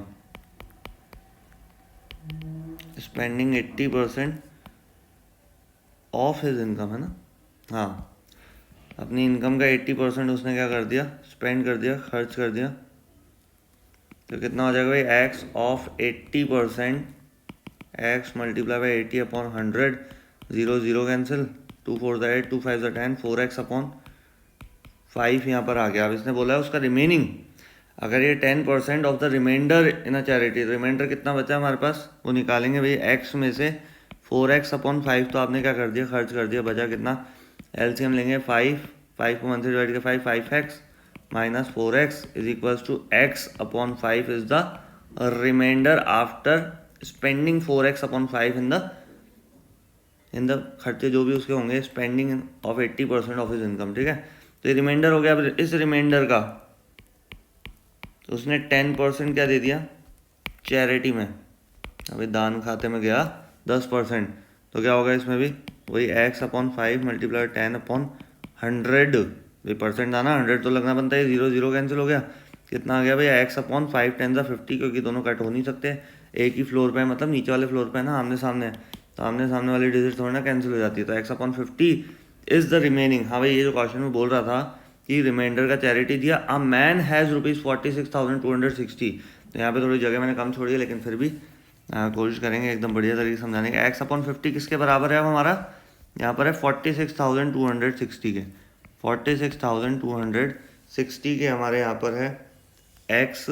A: Spending 80% of his income है ना। हाँ अपनी इनकम का 80% उसने क्या कर दिया स्पेंड कर दिया, खर्च कर दिया। तो कितना हो जाएगा भाई x of 80%, x multiply by 80 upon 100, 0 0 cancel, 2 4 8 2 5 10, 4x upon 5 यहाँ पर आ गया। अब इसने बोला है उसका रिमेनिंग, अगर ये 10% of the remainder in a charity, remainder कितना बचा हमारे पास वो निकालेंगे भाई x में से 4x अपॉन 5 तो आपने क्या कर दिया खर्च कर दिया, बचा कितना एलसीएम लेंगे 5 को 1 से डिवाइड कर 5x minus 4x is equals to x upon 5 is the remainder after spending 4x upon 5 in the खर्चे जो भी उसके होंगे spending of 80% of his income. ठीक है। तो ये रिमाइंडर हो गया। अब इस रिमाइंडर का तो उसने 10% क्या दे दिया चैरिटी में, अभी दान खाते में गया 10%। तो क्या होगा इसमें भी वही x अपॉन 5 मल्टीप्लाई 10 अपॉन 100, भाई परसेंट था ना 100 तो लगना बनता है, 0 0 कैंसिल हो गया। कितना आ गया भाई x अपॉन 5 10 50, क्योंकि दोनों कट हो नहीं सकते एक ही फ्लोर पे मतलब नीचे वाले फ्लोर पे है ना आमने सामने, तो आमने सामने वाली डिजिट थोड़ी ना कैंसिल हो जाती है। तो x upon 50 is the remaining. हाँ भाई ये जो क्वेश्चन में बोल रहा था कि रिमाइंडर का चैरिटी दिया अ मैन हैज़ रुपीज़ 46,260। तो यहाँ पे थोड़ी जगह मैंने कम छोड़ी है लेकिन फिर भी कोशिश करेंगे एकदम बढ़िया तरीके से समझाने के। एक्स अपॉन 50 किसके बराबर है अब हमारा यहाँ पर है 46,260 के, 46,260 के हमारे यहाँ पर है एक्स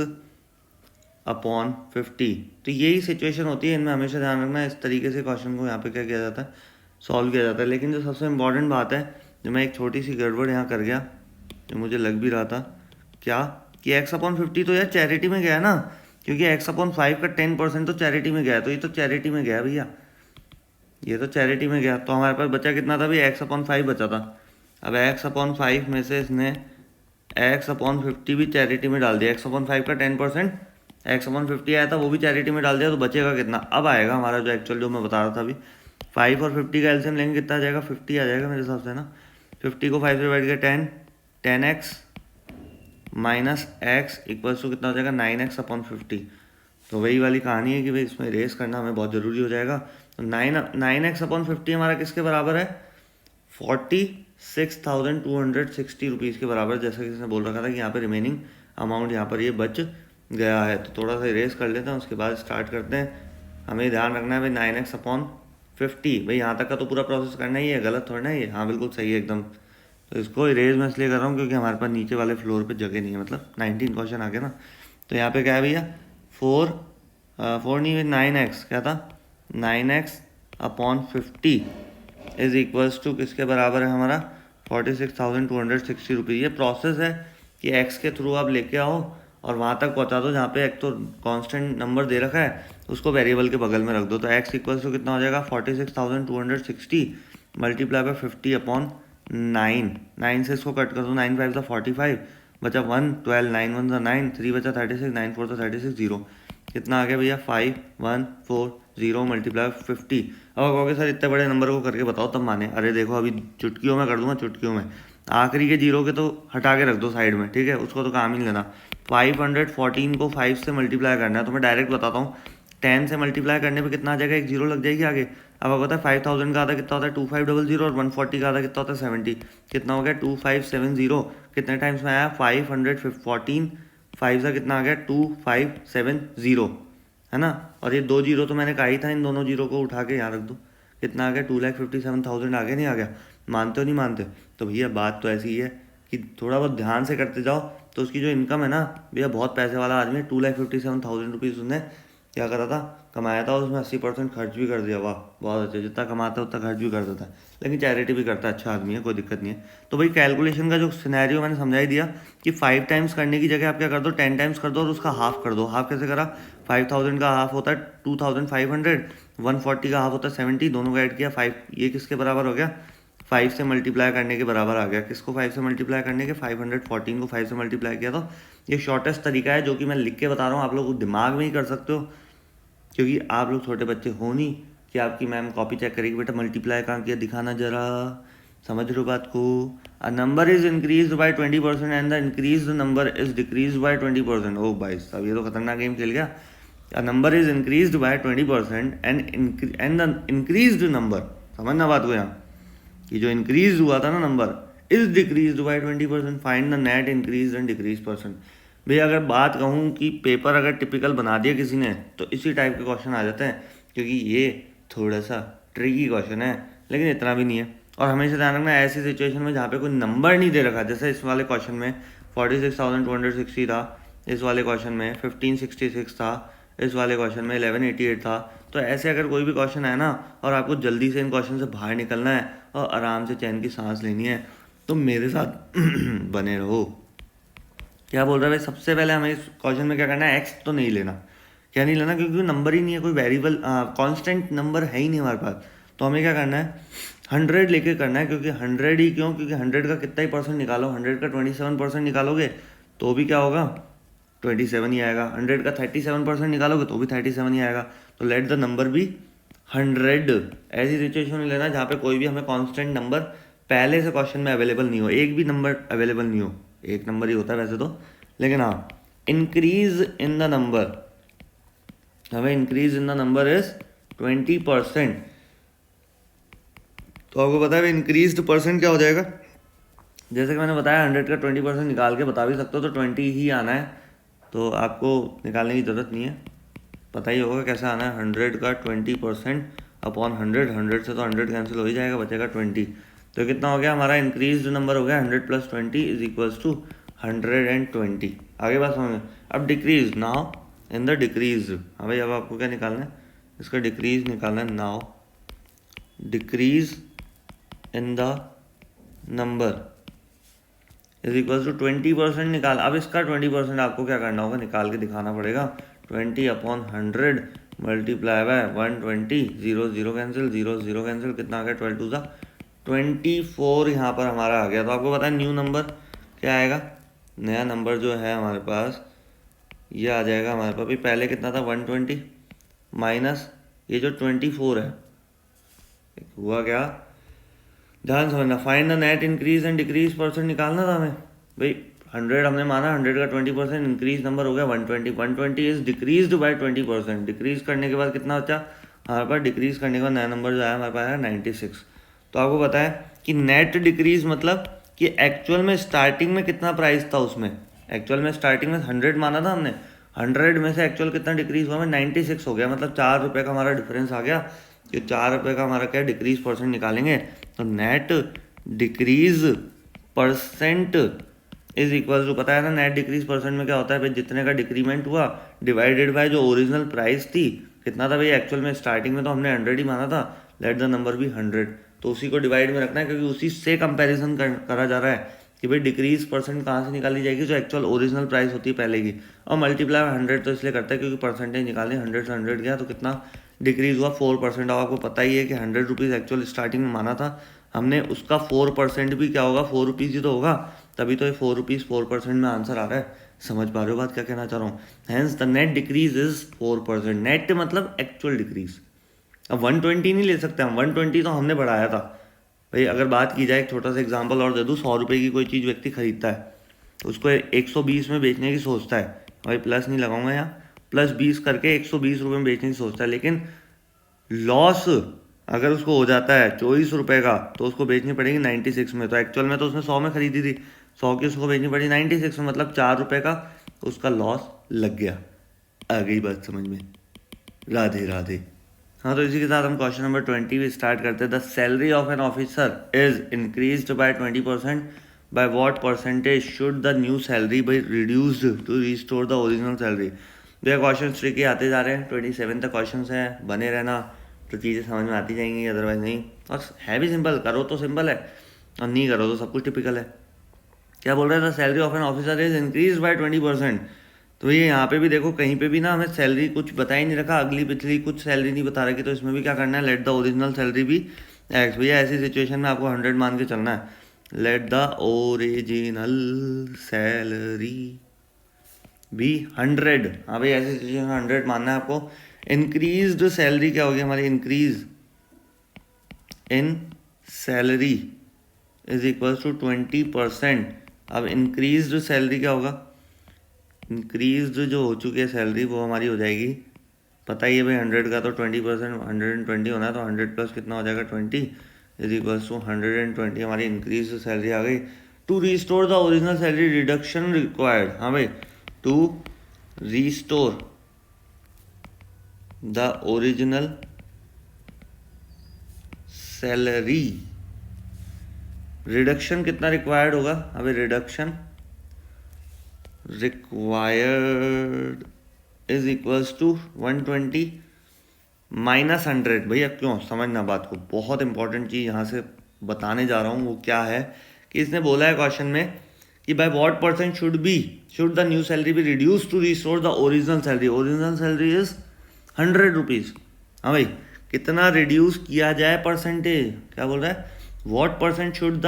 A: अपॉन 50। तो यही सिचुएशन होती है इनमें, हमेशा ध्यान रखना इस तरीके से क्वेश्चन को यहाँ पे क्या किया जाता है सॉल्व किया जाता है। लेकिन जो सबसे इम्पॉर्टेंट बात है जो मैं एक छोटी सी गड़बड़ यहाँ कर गया जो मुझे लग भी रहा था क्या कि एक्स अपॉन 50 तो यार चैरिटी में गया ना, क्योंकि एक्स अपॉन 5 का 10% तो चैरिटी में गया, तो ये तो चैरिटी में गया भैया, ये तो चैरिटी में गया। तो हमारे पास बचा कितना था भाई एक्स अपॉन 5 बचा था। अब एक्स अपॉन 5 में से इसने एक्स अपॉन 50 भी चैरिटी में डाल दिया, एक्स अपॉन 5 का 10% एक्स अपॉन 50 आया था वो भी चैरिटी में डाल दिया, तो बचेगा कितना अब आएगा हमारा जो एक्चुअल जो मैं बता रहा था अभी 5 और 50 का एलसीएम लेंगे कितना आ जाएगा 50 आ जाएगा मेरे हिसाब से ना। 50 को 5 से डिवाइड किया 10x minus x equals to कितना हो जाएगा 9x अपॉन 50। तो वही वाली कहानी है कि भाई इसमें रेस करना हमें बहुत ज़रूरी हो जाएगा। तो 9x अपॉन 50 हमारा किसके बराबर है 46,260 रुपीज़ के बराबर, जैसा कि इसने बोल रखा था कि यहाँ पे रिमेनिंग अमाउंट यहाँ पर ये बच गया है। तो थोड़ा सा रेस कर लेते हैं उसके बाद स्टार्ट करते हैं। हमें ध्यान रखना है भाई 9x अपॉन 50, भाई यहाँ तक का तो पूरा प्रोसेस करना ही है, गलत थोड़ा ना ये, हाँ बिल्कुल सही है एकदम। तो इसको इरेज मैं इसलिए कर रहा हूँ क्योंकि हमारे पास नीचे वाले फ्लोर पे जगह नहीं है, मतलब 19 क्वेश्चन आ गया ना। तो यहाँ पे क्या है भैया 4 नहीं 9x क्या था 9x upon 50 is equals to किसके बराबर है हमारा 46,260 रुपीज़। ये प्रोसेस है कि एक्स के थ्रू आप लेके आओ और वहाँ तक पहुँचा दो जहाँ पे एक तो कांस्टेंट नंबर दे रखा है उसको वेरिएबल के बगल में रख दो। तो एक्स इक्वल्स टू कितना हो जाएगा 46,260 मल्टीप्लाई बाय 50 अपॉन 9 से इसको कट कर दो, 9 5 45 बचा 1 12 9 1 9 3 बचा 36 9 4 36 0। कितना आ गया भैया 5140 मल्टीप्लाई 50। अब आप कहोगे सर इतने बड़े नंबर को करके बताओ तब माने। अरे देखो अभी चुटकियों में कर दूंगा, चुटकियों में। आखिरी के जीरो के तो हटा के रख दो साइड में, ठीक है, उसको तो काम ही नहीं लेना। 514 को 5 से मल्टीप्लाई करना है तो मैं डायरेक्ट बताता हूँ। 10 से मल्टीप्लाई करने पे कितना आ जाएगा, एक जीरो लग जाएगी आगे। अब आपको पता है 5000 का आधा कितना होता है 2500 और 140 का आधा कितना होता है 70। कितना हो गया 2570। कितने टाइम्स में आया 514, 5 का कितना आ गया 2570, है ना। और ये दो जीरो तो मैंने कहा ही था, इन दोनों जीरो को उठा के यहाँ रख दो। कितना आ गया 2,57,000 आ गया, नहीं आ गया। मानते हो नहीं मानते? तो भैया बात तो ऐसी ही है कि थोड़ा बहुत ध्यान से करते जाओ तो उसकी जो इनकम है ना भैया, बहुत पैसे वाला आदमी है। 2,57,000 रुपीज़ उसने क्या करा था, कमाया था, और उसमें 80% खर्च भी कर दिया। वाह बहुत अच्छा, जितना कमाता है उतना खर्च भी कर देता है, लेकिन चैरिटी भी करता है, अच्छा आदमी है, कोई दिक्कत नहीं है। तो भाई कैलकुलेशन का जो सिनेरियो मैंने समझा ही दिया कि 5 टाइम्स करने की जगह आप क्या कर दो 10 टाइम्स कर दो और उसका हाफ कर दो। हाफ कैसे करा, 5000 का हाफ होता है 2500, 140 का हाफ होता है 70, दोनों का ऐड किया 5, ये किसके बराबर हो गया 5 से मल्टीप्लाई करने के बराबर आ गया। किसको 5 से मल्टीप्लाई करने के, 514 को 5 से मल्टीप्लाई किया। तो ये शॉर्टेस्ट तरीका है जो कि मैं लिख के बता रहा हूँ, आप लोग दिमाग में ही कर सकते हो, क्योंकि आप लोग छोटे बच्चे हो नहीं कि आपकी मैम कॉपी चेक करेगी बेटा मल्टीप्लाई कहाँ किया दिखाना जरा। समझ रहे हो बात को। A number is increase by 20% and the increase number is decrease by 20%। ओ भाई साहब ये तो खतरनाक गेम खेल गया। A number is increase by 20% and the increase number, समझना बात को यहाँ, कि जो इंक्रीज हुआ था ना number is decrease by 20%। Find the net increase and decrease percent. भैया अगर बात कहूँ कि पेपर अगर टिपिकल बना दिया किसी ने तो इसी टाइप के क्वेश्चन आ जाते हैं, क्योंकि ये थोड़ा सा ट्रिकी क्वेश्चन है, लेकिन इतना भी नहीं है। और हमेशा ध्यान रखना ऐसी सिचुएशन में जहाँ पे कोई नंबर नहीं दे रखा, जैसे इस वाले क्वेश्चन में 46,260 था, इस वाले क्वेश्चन में 1566 था, इस वाले क्वेश्चन में 1188 था। तो ऐसे अगर कोई भी क्वेश्चन है ना और आपको जल्दी से इन क्वेश्चन से बाहर निकलना है और आराम से चैन की सांस लेनी है तो मेरे साथ बने रहो। क्या बोल रहा है भाई, सबसे पहले हमें इस क्वेश्चन में क्या करना है, एक्स तो नहीं लेना। क्या नहीं लेना, क्योंकि नंबर ही नहीं है, कोई वेरिएबल कांस्टेंट नंबर है ही नहीं हमारे पास। तो हमें क्या करना है 100 लेके करना है, क्योंकि 100 ही क्यों, क्योंकि 100 का कितना ही परसेंट निकालो, 100 का 27% निकालोगे तो भी क्या होगा 27 ही आएगा। 100 का 37% निकालोगे तो भी 37 ही आएगा। तो लेट द नंबर भी 100। ऐसी सिचुएशन में लेना जहाँ पे कोई भी हमें कांस्टेंट नंबर पहले से क्वेश्चन में अवेलेबल नहीं हो, एक भी नंबर अवेलेबल नहीं हो। एक नंबर ही होता है वैसे तो, लेकिन हाँ इंक्रीज इन द नंबर, हमें increase in the number is 20%। तो आपको पता है इंक्रीज परसेंट क्या हो जाएगा, जैसे कि मैंने बताया 100 का 20% निकाल के बता भी सकते हो, तो 20 ही आना है। तो आपको निकालने की ज़रूरत नहीं है, पता ही होगा कैसे आना है। 100 का 20% अपॉन 100, 100 से तो 100 कैंसिल हो ही जाएगा, बचेगा 20। तो कितना हो गया हमारा इंक्रीज नंबर हो गया 100 + 20 इज इक्वल्स टू 120। आगे बात समझ। अब decrease now in the decrease. हाँ भाई अब आपको क्या निकालना है, इसका डिक्रीज निकालना है। Now decrease in the number is equals to 20% निकाल। अब इसका 20% आपको क्या करना होगा, निकाल के दिखाना पड़ेगा। 20 upon 100 multiply by 120, 0 0 cancel, 0 0 cancel, कितना आ गया 12 2 सा 24 यहाँ पर हमारा आ गया। तो आपको पता है न्यू नंबर क्या आएगा, नया नंबर जो है हमारे पास ये आ जाएगा हमारे पास। भाई पहले कितना था 120 माइनस ये जो 24 है, हुआ क्या, ध्यान समझना। Find the net increase and decrease percent निकालना था हमें। भाई 100 हमने माना, 100 का 20% इंक्रीज नंबर हो गया 120। 120 इज डिक्रीज बाय 20%। डिक्रीज करने के बाद कितना बचा हमारे पास, डिक्रीज करने के बाद नया नंबर जो आया हमारे पास है 96। तो आपको पता है कि नेट डिक्रीज मतलब कि एक्चुअल में स्टार्टिंग में कितना प्राइस था उसमें, एक्चुअल में स्टार्टिंग में 100 माना था हमने, 100 में से एक्चुअल कितना डिक्रीज हुआ, में 96 हो गया, मतलब 4 रुपये का हमारा डिफरेंस आ गया। कि 4 रुपये का हमारा क्या डिक्रीज परसेंट निकालेंगे, तो net decrease percent is equal to, पता है ना नेट डिक्रीज परसेंट में क्या होता है भाई, जितने का डिक्रीमेंट हुआ डिवाइडेड बाय जो ओरिजिनल प्राइस थी, कितना था भाई एक्चुअल में स्टार्टिंग में तो हमने 100 ही माना था, लेट द नंबर बी 100, तो उसी को डिवाइड में रखना है क्योंकि उसी से कंपैरिजन करा जा रहा है कि भाई डिक्रीज परसेंट कहाँ से निकाली जाएगी, जो एक्चुअल ओरिजिनल प्राइस होती है पहले की, और मल्टीप्लाई 100 तो इसलिए करता है क्योंकि परसेंटेज निकालने 100 से 100 गया तो कितना डिक्रीज हुआ 4%। अब आपको पता ही है कि 100 रुपीज़ एक्चुअल स्टार्टिंग में माना था हमने, उसका 4% भी क्या होगा, 4 रुपीज़ ही तो होगा, तभी तो ये 4 रुपीज़ 4% में आंसर आ रहा है। समझ पा रहे हो बात क्या कहना चाह रहा हूँ? Hence the net decrease is 4%, net मतलब एक्चुअल डिक्रीज। अब 120 नहीं ले सकते हम, 120 तो हमने बढ़ाया था भाई। अगर बात की जाए, एक छोटा सा एग्जांपल और दे दूँ, 100 रुपये की कोई चीज़ व्यक्ति खरीदता है, उसको 120 में बेचने की सोचता है, भाई प्लस नहीं लगाऊंगा यहाँ, +20 करके 120 रुपये में बेचने की सोचता है, लेकिन लॉस अगर उसको हो जाता है 24 रुपये का तो उसको बेचनी पड़ेगी 96 में। तो एक्चुअल में तो उसने 100 में खरीदी थी, 100 की उसको बेचनी पड़ी 96 में, मतलब 4 रुपये का उसका लॉस लग गया। आ गई बात समझ में? राधे राधे। हाँ, तो इसी के साथ हम क्वेश्चन नंबर 20 भी स्टार्ट करते हैं। The salary of an officer is increased by 20%, by what percentage should the new salary be reduced to restore the original salary. भैया क्वेश्चन ट्रिकी आते जा रहे हैं, 27 तक क्वेश्चन है, बने रहना तो चीज़ें समझ में आती जाएंगी, अदरवाइज नहीं। और है भी सिंपल, करो तो सिंपल है और नहीं करो तो सब कुछ टिपिकल है। क्या बोल रहा है? The salary of an officer is increase by 20%। तो ये यहाँ पे भी देखो, कहीं पे भी ना हमें सैलरी कुछ बता ही नहीं रखा, अगली पिछली कुछ सैलरी नहीं बता रखी, तो इसमें भी क्या करना है, लेट द ओरिजिनल सैलरी भी एक्स। भैया ऐसी सिचुएशन में आपको 100 मान के चलना है, लेट द ओरिजिनल सैलरी भी 100। हाँ भाई, ऐसी सिचुएशन में 100 मानना है आपको। इंक्रीज्ड सैलरी क्या होगी हमारी, increase in salary is equal to 20%। अब इंक्रीज्ड सैलरी क्या होगा, इंक्रीज्ड जो हो चुकी है सैलरी वो हमारी हो जाएगी, पता ही है भाई 100 का तो 20%, 120 होना है, तो 100 प्लस कितना हो जाएगा 20 इज इक्वल टू 120 हमारी इंक्रीज सैलरी आ गई। To restore the original salary reduction required. हाँ भाई, to restore the original salary reduction कितना रिक्वायर्ड होगा, अभी reduction required is equals to 120 minus 100। भैया क्यों, समझना बात को, बहुत इंपॉर्टेंट चीज़ यहाँ से बताने जा रहा हूँ। वो क्या है कि इसने बोला है क्वेश्चन में कि by what percent should the new salary be reduce to restore the original salary. Original salary is 100 rupees. हाँ भाई, कितना रिड्यूस किया जाए परसेंटेज, क्या बोल रहा है, what percent should the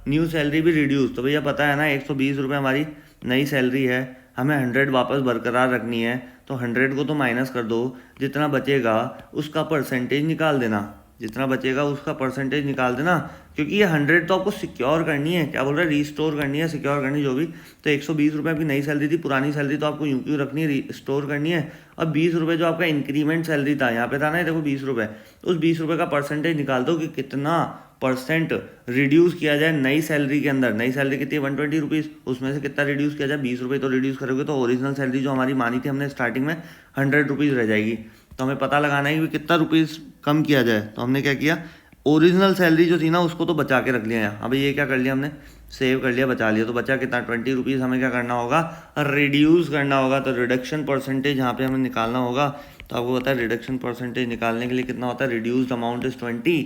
A: new salary भी रिड्यूस। तो भैया पता है ना, 120 रुपये हमारी नई सैलरी है, हमें 100 वापस बरकरार रखनी है, तो 100 को तो माइनस कर दो, जितना बचेगा उसका परसेंटेज निकाल देना, जितना बचेगा उसका परसेंटेज निकाल देना, क्योंकि ये 100 तो आपको सिक्योर करनी है, क्या बोल रहा है, रिस्टोर करनी है, सिक्योर करनी जो भी। तो 120 रुपये आपकी नई सैलरी थी, पुरानी सैलरी तो आपको यूं क्यों रखनी है, स्टोर करनी है। अब 20 रुपये जो आपका इंक्रीमेंट सैलरी था, यहाँ पे था ना देखो 20 रुपये, उस 20 रुपये का परसेंटेज निकाल दो कि कितना परसेंट रिड्यूस किया जाए नई सैलरी के अंदर। नई सैलरी कितनी है, 120 रुपीज़, उसमें से कितना रिड्यूस किया जाए, 20 रुपये तो रिड्यूस करोगे तो ओरिजिनल सैलरी जो हमारी मानी थी हमने स्टार्टिंग में 100 रुपीज़ रह जाएगी। तो हमें पता लगाना है कि कितना रुपीज़ कम किया जाए। तो हमने क्या किया, ओरिजिनल सैलरी जो थी ना उसको तो बचा के रख लिया यहाँ। अभी ये क्या कर लिया हमने, सेव कर लिया, बचा लिया, तो बचा कितना 20 रुपीज़। हमें क्या करना होगा, रिड्यूस करना होगा, तो रिडक्शन परसेंटेज यहाँ पे हमें निकालना होगा। तो आपको पता है रिडक्शन परसेंटेज निकालने के लिए कितना होता है, रिड्यूस्ड अमाउंट इज 20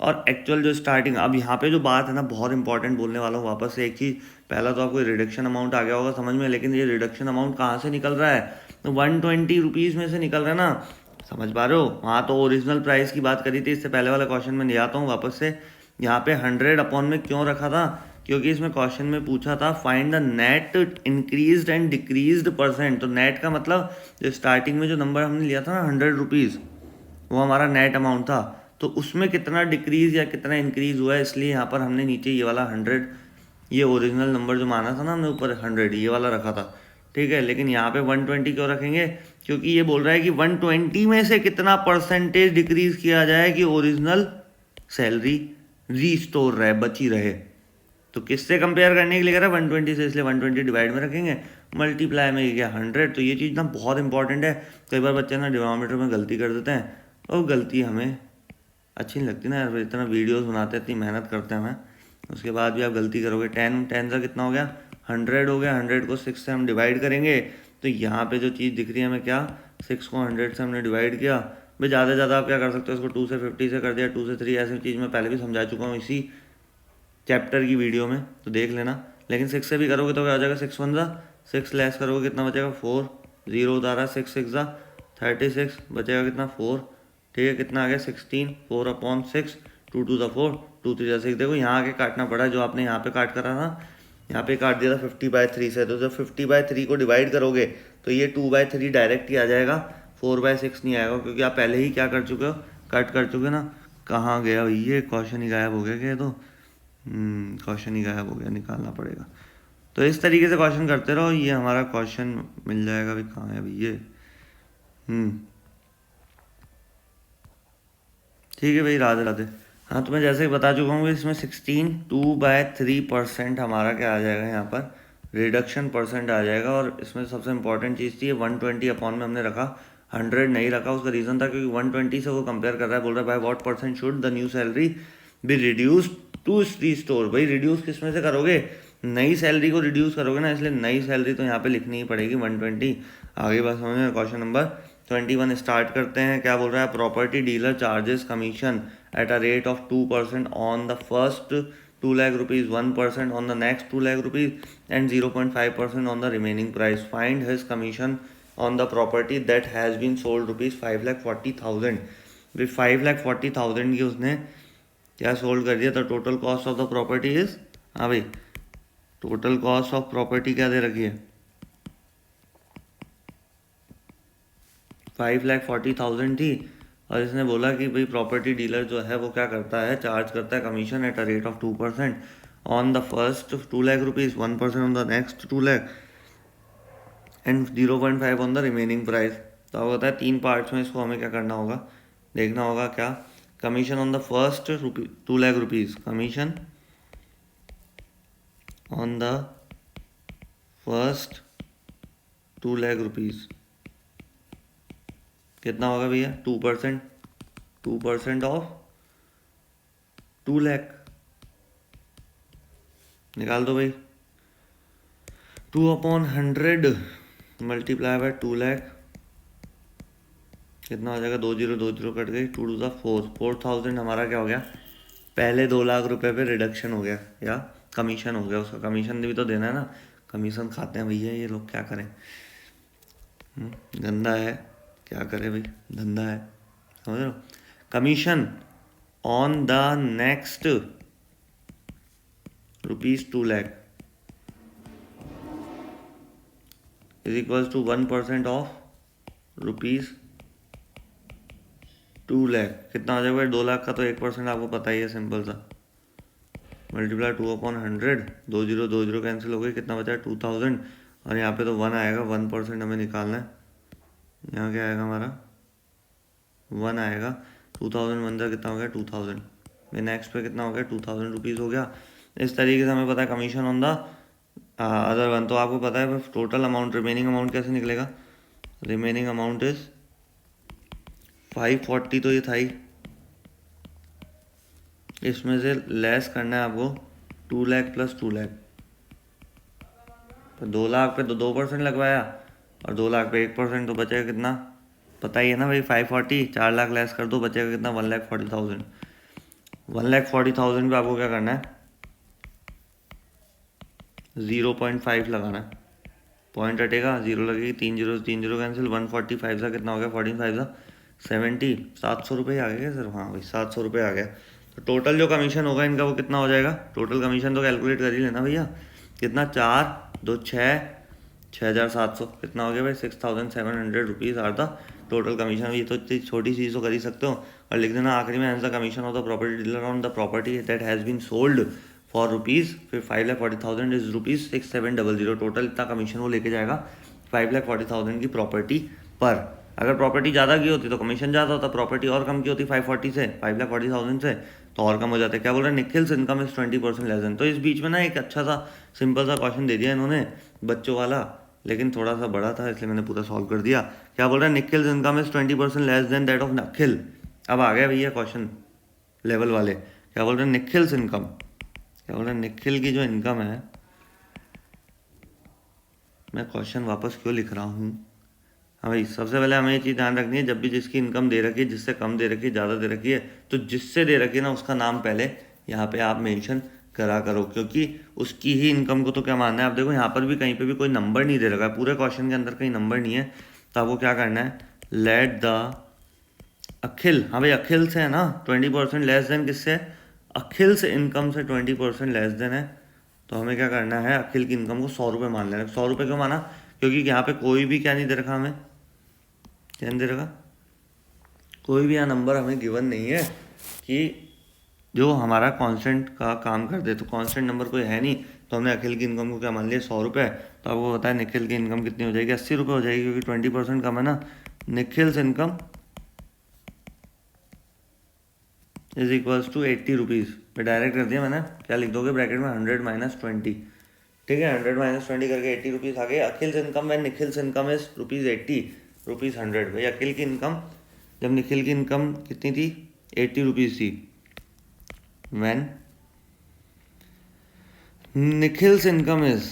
A: और एक्चुअल जो स्टार्टिंग। अब यहाँ पे जो बात है ना, बहुत इंपॉर्टेंट बोलने वाला हूँ वापस से एक चीज़। पहला तो आपको रिडक्शन अमाउंट आ गया होगा समझ में, लेकिन ये रिडक्शन अमाउंट कहाँ से निकल रहा है, तो 120 रुपीज़ में से निकल रहा है ना, समझ पा रहे हो। हाँ, तो ओरिजिनल प्राइस की बात करी थी इससे पहले वाला क्वेश्चन में ले आता हूँ वापस से। यहाँ पे 100 अपॉन में क्यों रखा था, क्योंकि इसमें क्वेश्चन में पूछा था find the net increased and decreased percent. तो नेट का मतलब जो स्टार्टिंग में जो नंबर हमने लिया था ना 100 रुपीज़, वो हमारा नेट अमाउंट था, तो उसमें कितना डिक्रीज या कितना इंक्रीज हुआ है, इसलिए यहाँ पर हमने नीचे ये वाला 100, ये ओरिजिनल नंबर जो माना था ना हमने ऊपर 100 ये वाला रखा था, ठीक है। लेकिन यहाँ पे 120 क्यों रखेंगे, क्योंकि ये बोल रहा है कि 120 में से कितना परसेंटेज डिक्रीज किया जाए कि ओरिजिनल सैलरी रीस्टोर रहे, बची रहे। तो किससे कंपेयर करने के लिए कह रहा है 120 से, इसलिए 120 डिवाइड में रखेंगे, मल्टीप्लाई में ये क्या 100। तो ये चीज़ ना बहुत इंपॉर्टेंट है। कई बार बच्चे ना डिनोमिनेटर में गलती कर देते हैं, और गलती हमें अच्छी नहीं लगती ना यार, इतना वीडियोस बनाते हैं, इतनी मेहनत करते हैं हमें, उसके बाद भी आप गलती करोगे। 10 का कितना हो गया, 100 हो गया, 100 को 6 से हम डिवाइड करेंगे, तो यहाँ पे जो चीज़ दिख रही है हमें क्या, 6 को 100 से हमने डिवाइड किया, भाई ज़्यादा से ज़्यादा आप क्या कर सकते हो, इसको 2 से 50 से कर दिया, 2 से 3, ऐसी चीज़ मैं पहले भी समझा चुका हूँ इसी चैप्टर की वीडियो में, तो देख लेना। लेकिन 6 से भी करोगे तो क्या हो जाएगा, 6 1 जा 6 लेस करोगे कितना बचेगा 4, 0 उतारा 6 6 जा 36 बचेगा कितना 4, ठीक है, कितना आ गया 16, 4/6, 2 2 4, 2 3 6। देखो यहाँ आके काटना पड़ा, जो आपने यहाँ पे काट करा था, यहाँ पे काट दिया था 50/3 से, तो जब 50/3 को डिवाइड करोगे तो ये 2/3 डायरेक्ट ही आ जाएगा, 4/6 नहीं आएगा, क्योंकि आप पहले ही क्या कर चुके हो, कट कर चुके ना। कहाँ गया भाई, ये क्वेश्चन ही गायब हो गया क्या, तो क्वेश्चन ही गायब हो गया, निकालना पड़ेगा। तो इस तरीके से क्वेश्चन करते रहो, ये हमारा क्वेश्चन मिल जाएगा। भाई कहाँ है भाई ये, ठीक है भाई, राधे राधे। हाँ तो मैं जैसे ही बता चुका हूँ, इसमें 16 2/3% हमारा क्या आ जाएगा, यहाँ पर रिडक्शन परसेंट आ जाएगा। और इसमें सबसे इंपॉर्टेंट चीज़ थी 120 अपॉन में हमने रखा, 100 नहीं रखा। उसका रीज़न था क्योंकि 120 से वो कंपेयर कर रहा है, बोल रहा है by what percent should the new salary be reduce to restore. भाई रिड्यूस किस में से करोगे, नई सैलरी को रिड्यूस करोगे ना, इसलिए नई सैलरी तो यहाँ पे लिखनी ही पड़ेगी 120। आगे बात समझ में। क्वेश्चन नंबर 21 स्टार्ट करते हैं। क्या बोल रहा है, property dealer charges commission at a rate of 2% on the first 2 lakh rupees, 1% on the next 2 lakh rupees and 0.5% on the remaining price. Find his commission on the property that has been sold rupees 5,40,000। भाई 5,40,000 की उसने क्या सोल्ड कर दिया, तो total cost of the property is, हाँ भाई टोटल कॉस्ट ऑफ प्रॉपर्टी क्या दे रखी है, 5,40,000 थी। और इसने बोला कि भाई प्रॉपर्टी डीलर जो है वो क्या करता है, चार्ज करता है commission at a rate of 2% on the first 2 lakh rupees, 1% on the next 2 lakh and 0.5 on the remaining price. तो अब होता है 3 पार्ट्स में, इसको हमें क्या करना होगा, देखना होगा क्या, commission on the first 2 lakh rupees, commission on the first 2 lakh rupees कितना होगा भैया, 2% ऑफ 2 लाख, निकाल दो भाई। 2/100 मल्टीप्लाई बाय 2 लाख कितना हो जाएगा, 2 0 2 0 कट गई, 2 2 4, 4,000 हमारा क्या हो गया, पहले 2 लाख रुपए पे रिडक्शन हो गया या कमीशन हो गया। उसका कमीशन भी तो देना है ना, कमीशन खाते हैं भैया ये लोग, क्या करें, गंदा है, क्या करें भाई, धंधा है, समझ रहे हो। Commission on the next rupees 2 lakh is equals to 1% of rupees 2 lakh. कितना हो जाएगा भाई, 2 लाख का तो 1% आपको पता ही है, सिंपल सा, मल्टीप्लाई 2/100, 2 0 2 0 कैंसिल हो गई, कितना बचा 2,000। और यहाँ पे तो 1 आएगा, 1% हमें निकालना है। यहाँ क्या आएगा हमारा, 1 आएगा, 2,000 1 कितना हो गया 2,000, नेक्स्ट पे कितना हो गया 2,000 रुपीज़ हो गया। इस तरीके से हमें पता है commission on the other one. तो आपको पता है टोटल अमाउंट, रिमेनिंग अमाउंट कैसे निकलेगा, रिमेनिंग अमाउंट इज 540, तो ये था ही, इसमें से लेस करना है आपको 2 लाख प्लस 2 लाख। तो 2 लाख पे तो 2% लगवाया और 2 लाख पे 1%, तो बचेगा कितना, पता ही है ना भाई, 540, 4 लाख लेस कर दो, बचेगा कितना 1,40,000। 1,40,000 पे आपको क्या करना है, 0.5 लगाना है, पॉइंट हटेगा, 0 लगेगी, 3 0 3 0 कैंसिल, 145 सा कितना हो गया, 45 सा 70, 700 रुपये आ गया सर, हाँ भाई 700 रुपये आ गया। तो टोटल जो कमीशन होगा इनका वो कितना हो जाएगा, टोटल कमीशन तो कैलकुलेट कर ही लेना भैया, कितना 4 2 6 6,700 कितना हो गया भाई, 6,700 rupees are the total commission. ये तो इतनी छोटी चीज़ तो कर ही सकते हो। और लिख देना आखिरी में, as the commission of the property dealer on the property that has been sold for rupees, फिर 5,40,000 इज रुपीज़ 6,700। टोटल इतना कमीशन वो लेके जाएगा 5,40,000 की प्रॉपर्टी पर। अगर प्रॉपर्टी ज़्यादा की होती तो कमीशन ज़्यादा होता, प्रॉपर्टी और कम की होती 5,40,000 से तो और कम हो जाता है। क्या बोल रहे हैं, Nikhil's income is 20% less then. तो इस बीच में ना एक अच्छा सा सिंपल सा क्वेश्चन दे दिया इन्होंने बच्चों वाला, लेकिन थोड़ा सा बड़ा था इसलिए मैंने पूरा सॉल्व कर दिया। क्या बोल रहे हैं, Nikhil's income is 20% less than that of Nakhil. अब आ गया भैया क्वेश्चन लेवल वाले। क्या बोल रहे हैं, निखिल्स इनकम, क्या बोल रहे हैं, निखिल की जो इनकम है, मैं क्वेश्चन वापस क्यों लिख रहा हूँ, हाँ भाई, सबसे पहले हमें ये चीज़ ध्यान रखनी है, जब भी जिसकी इनकम दे रखी है, जिससे कम दे रखी है, ज़्यादा दे रखी है, तो जिससे दे रखी है ना उसका नाम पहले यहाँ पे आप मेंशन करा करो, क्योंकि उसकी ही इनकम को तो क्या मानना है। आप देखो यहाँ पर भी कहीं पे भी कोई नंबर नहीं दे रखा है, पूरे क्वेश्चन के अंदर कहीं नंबर नहीं है, तो आपको क्या करना है, लेट द अखिल, हाँ भाई अखिल से है ना 20% लेस देन, किससे, अखिल से इनकम से 20% लेस देन है, तो हमें क्या करना है, अखिल की इनकम को 100 रुपये मान लेना। 100 रुपये क्यों माना, क्योंकि यहाँ पे कोई भी क्या नहीं दे रखा हमें, क्या नहीं दे रखा, कोई भी यहाँ नंबर हमें गिवन नहीं है कि जो हमारा कांस्टेंट का काम कर दे, तो कांस्टेंट नंबर कोई है नहीं, तो हमने अखिल की इनकम को क्या मान लिया, 100 रुपये। तो आपको पता है निखिल की इनकम कितनी हो जाएगी, 80 रुपये हो जाएगी, क्योंकि 20% कम है ना। Nikhil's income is equals to 80 rupees, पे डायरेक्ट कर दिया मैंने, क्या लिख दोगे ब्रैकेट में, 100 - 20, ठीक है, 100 - 20 करके 80 रुपीज़ आ गए। अखिल्स income van Nikhil's income is ₹80, ₹100। भाई अखिल की इनकम, जब निखिल की इनकम कितनी थी, 80 रुपीज़ थी, when Nikhil's income is,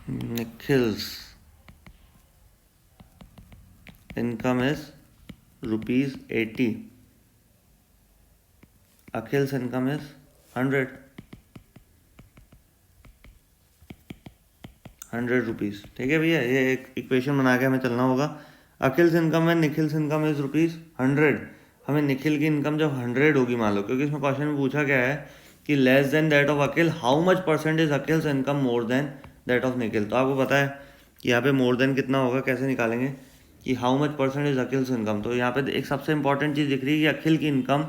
A: Nikhil's income is ₹80, Akhil's income is 100 rupees, ठीक है भैया। ये एक इक्वेशन बना के हमें चलना होगा। अखिल्स इनकम है, निखिल्स इनकम इज ₹100, हमें निखिल की इनकम जब 100 होगी मान लो, क्योंकि इसमें क्वेश्चन में पूछा क्या है कि less than that of Akhil, how much percentage Akhil's income more than that of Nikhil. तो आपको पता है कि यहाँ पे मोर देन कितना होगा, कैसे निकालेंगे कि how much percentage Akhil's income. तो यहाँ पे एक सबसे इंपॉर्टेंट चीज़ दिख रही है कि अखिल की इनकम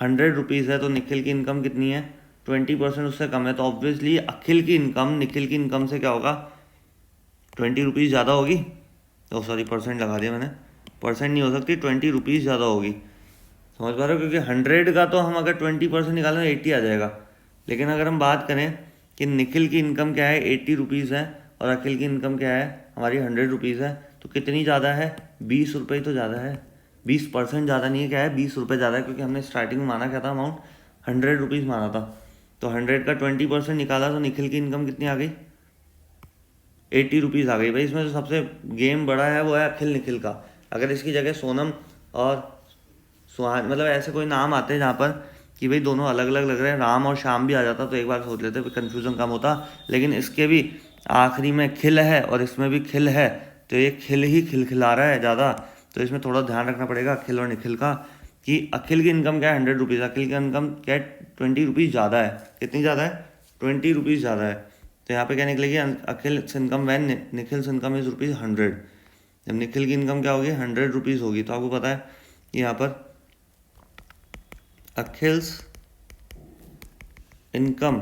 A: 100 रुपीज़ है, तो निखिल की इनकम कितनी है, 20% उससे कम है, तो ऑब्वियसली अखिल की इनकम निखिल की इनकम से क्या होगा, 20 रुपीज़ ज़्यादा होगी। तो सॉरी, परसेंट लगा दिया मैंने, परसेंट नहीं हो सकती, 20 रुपीज़ ज़्यादा होगी, समझ पा रहे हो, क्योंकि 100 का तो हम अगर 20% निकालें 80 आ जाएगा। लेकिन अगर हम बात करें कि निखिल की इनकम क्या है, 80 रुपीज़ है, और अखिल की इनकम क्या है, हमारी 100 रुपीज़ है, तो कितनी ज़्यादा है, 20 रुपये तो ज़्यादा है, 20% ज़्यादा नहीं है, क्या है, 20 रुपये ज़्यादा है, क्योंकि हमने स्टार्टिंग में माना क्या था, अमाउंट 100 रुपीज़ माना था। तो 100 का 20% निकाला तो निखिल की इनकम कितनी आ गई, 80 रुपीज़ आ गई। भाई इसमें जो सबसे गेम बड़ा है वो है अखिल निखिल का। अगर इसकी जगह सोनम और सुहान, मतलब ऐसे कोई नाम आते हैं जहाँ पर कि भाई दोनों अलग अलग लग रहे हैं, राम और श्याम भी आ जाता, तो एक बार सोच लेते, कन्फ्यूज़न कम होता। लेकिन इसके भी आखिरी में खिल है और इसमें भी खिल है, तो ये खिल ही खिलखिला रहा है ज़्यादा, तो इसमें थोड़ा ध्यान रखना पड़ेगा अखिल और निखिल का, कि अखिल की इनकम क्या है, 100 रुपीज़, अखिल की इनकम क्या है, 20 रुपीज़ ज़्यादा है। कितनी ज़्यादा है, 20 रुपीज़ ज़्यादा है। तो यहाँ पे क्या निकलेगी, Akhil income when Nikhil income is ₹100। जब निखिल की इनकम क्या होगी, 100 रुपीज़ होगी, तो आपको पता है यहाँ पर अखिल्स इनकम,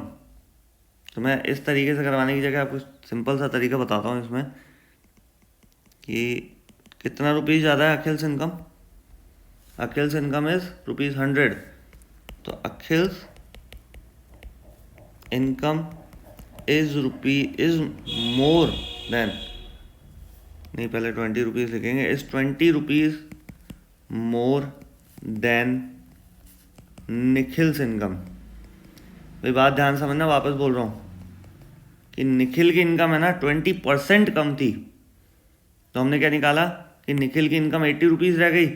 A: तो मैं इस तरीके से करवाने की जगह आपको सिंपल सा तरीका बताता हूँ इसमें, कि कितना रुपीज़ ज़्यादा है Akhil's income, Akhil's income is ₹100, तो Akhil's income is more than, नहीं पहले 20 रुपीज़ लिखेंगे, is 20 rupees more than Nikhil's income. भाई बात ध्यान समझना, वापस बोल रहा हूँ कि निखिल की इनकम है ना 20% कम थी, तो हमने क्या निकाला कि निखिल की इनकम 80 रुपीज़ रह गई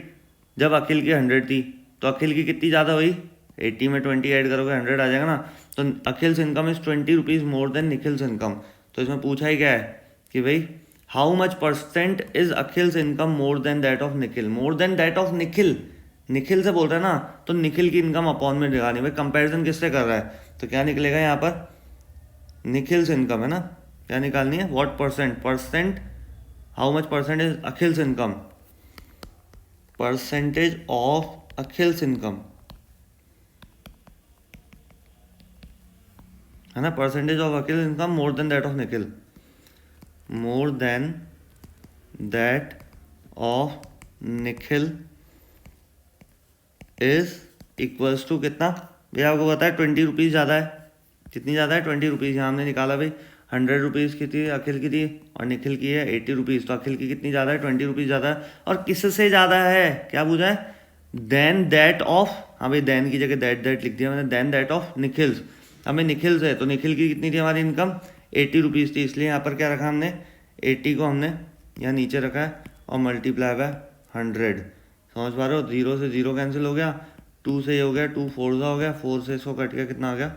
A: जब अखिल की 100 थी, तो अखिल की कितनी ज़्यादा हुई, 80 में 20 ऐड करोगे 100 आ जाएगा ना। तो Akhil's income is 20 rupees more than Nikhil's income. तो इसमें पूछा ही क्या है कि भाई how much percent is Akhil's income more than that of Nikhil, more than that of Nikhil, Nikhil से बोल रहा है ना, तो निखिल की इनकम अपॉन में निकालनी, भाई कंपैरिजन किससे कर रहा है, तो क्या निकलेगा यहाँ पर, निखिल्स इनकम है ना, क्या निकालनी है, what percent, how much percent is Akhil's income, percentage of Akhil's income, है ना, percentage of Akhil income more than that of Nikhil, more than that of Nikhil is equals to कितना, भैया आपको पता है 20 रुपीज़ ज़्यादा है, कितनी ज़्यादा है, 20 रुपीज़, यहाँ हमने निकाला भाई 100 रुपीज़ की थी अखिल की थी और निखिल की है 80 रुपीज़, तो अखिल की कितनी ज़्यादा है, 20 रुपीज़ ज़्यादा है। और किससे ज़्यादा है, क्या पूछा है, देन दैट ऑफ, हाँ भाई देन की जगह दैट लिख दिया मैंने, देन दैट ऑफ निखिल्स, हमें निखिल से, तो निखिल की कितनी थी हमारी इनकम, 80 रुपीज़ थी, इसलिए यहाँ पर क्या रखा हमने, 80 को हमने यहाँ नीचे रखा है और मल्टीप्लाई बाय 100। समझ पा रहे हो? 0 से 0 कैंसिल हो गया, 2 से ये हो गया, 2 4 हो गया, 4 से इसको कट गया, कितना आ गया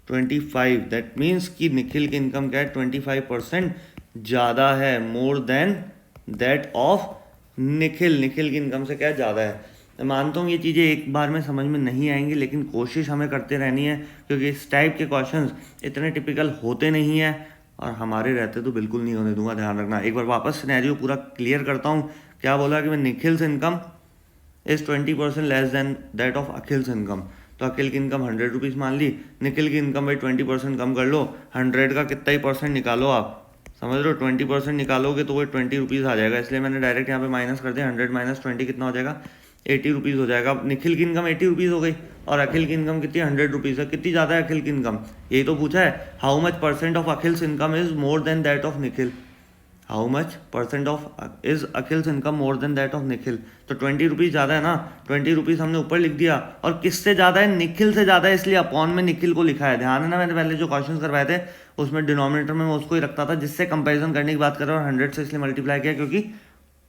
A: 25। दैट मीन्स कि निखिल की इनकम क्या है 25% ज़्यादा है, मोर than that of Nikhil. Nikhil की इनकम से क्या है, ज़्यादा है। मैं मानता हूँ ये चीज़ें एक बार में समझ में नहीं आएंगी, लेकिन कोशिश हमें करते रहनी है, क्योंकि इस टाइप के क्वेश्चंस इतने टिपिकल होते नहीं हैं और हमारे रहते तो बिल्कुल नहीं होने दूंगा, ध्यान रखना। एक बार वापस सिनेरियो पूरा क्लियर करता हूँ। क्या बोला कि मैं Nikhil's income is 20% less than that of Akhil's income. तो अखिल की इनकम 100 रुपीज़ मान ली, निखिल की इनकम भाई 20% कम कर लो, 100 का कितना ही परसेंट निकालो आप, समझ रहे हो? 20% निकालोगे तो वो 20 रुपीज़ आ जाएगा, इसलिए मैंने डायरेक्ट यहाँ पे माइनस कर दिया। 100 माइनस 20 कितना हो जाएगा, 80 रुपीज़ हो जाएगा। अब निखिल की इनकम 80 रुपीज़ हो गई और अखिल की इनकम कितनी, 100 रुपीज़ है। कितनी ज़्यादा है अखिल की इनकम, यही तो पूछा है। How much percent of Akhil's income is more than that of Nikhil, how much percent of is Akhil's income more than that of Nikhil. तो 20 रुपीज़ ज़्यादा है ना, 20 रुपीज़ हमने ऊपर लिख दिया, और किससे ज़्यादा है, निखिल से ज़्यादा है, इसलिए अपॉन में निखिल को लिखा है। ध्यान है ना, मैंने पहले जो क्वेश्चन करवाए थे उसमें डिनोमिनेटर में मैं उसको ही रखता था जिससे कंपेरिजन करने की बात कर रहा हूँ, और 100 से इसलिए मल्टीप्लाई किया क्योंकि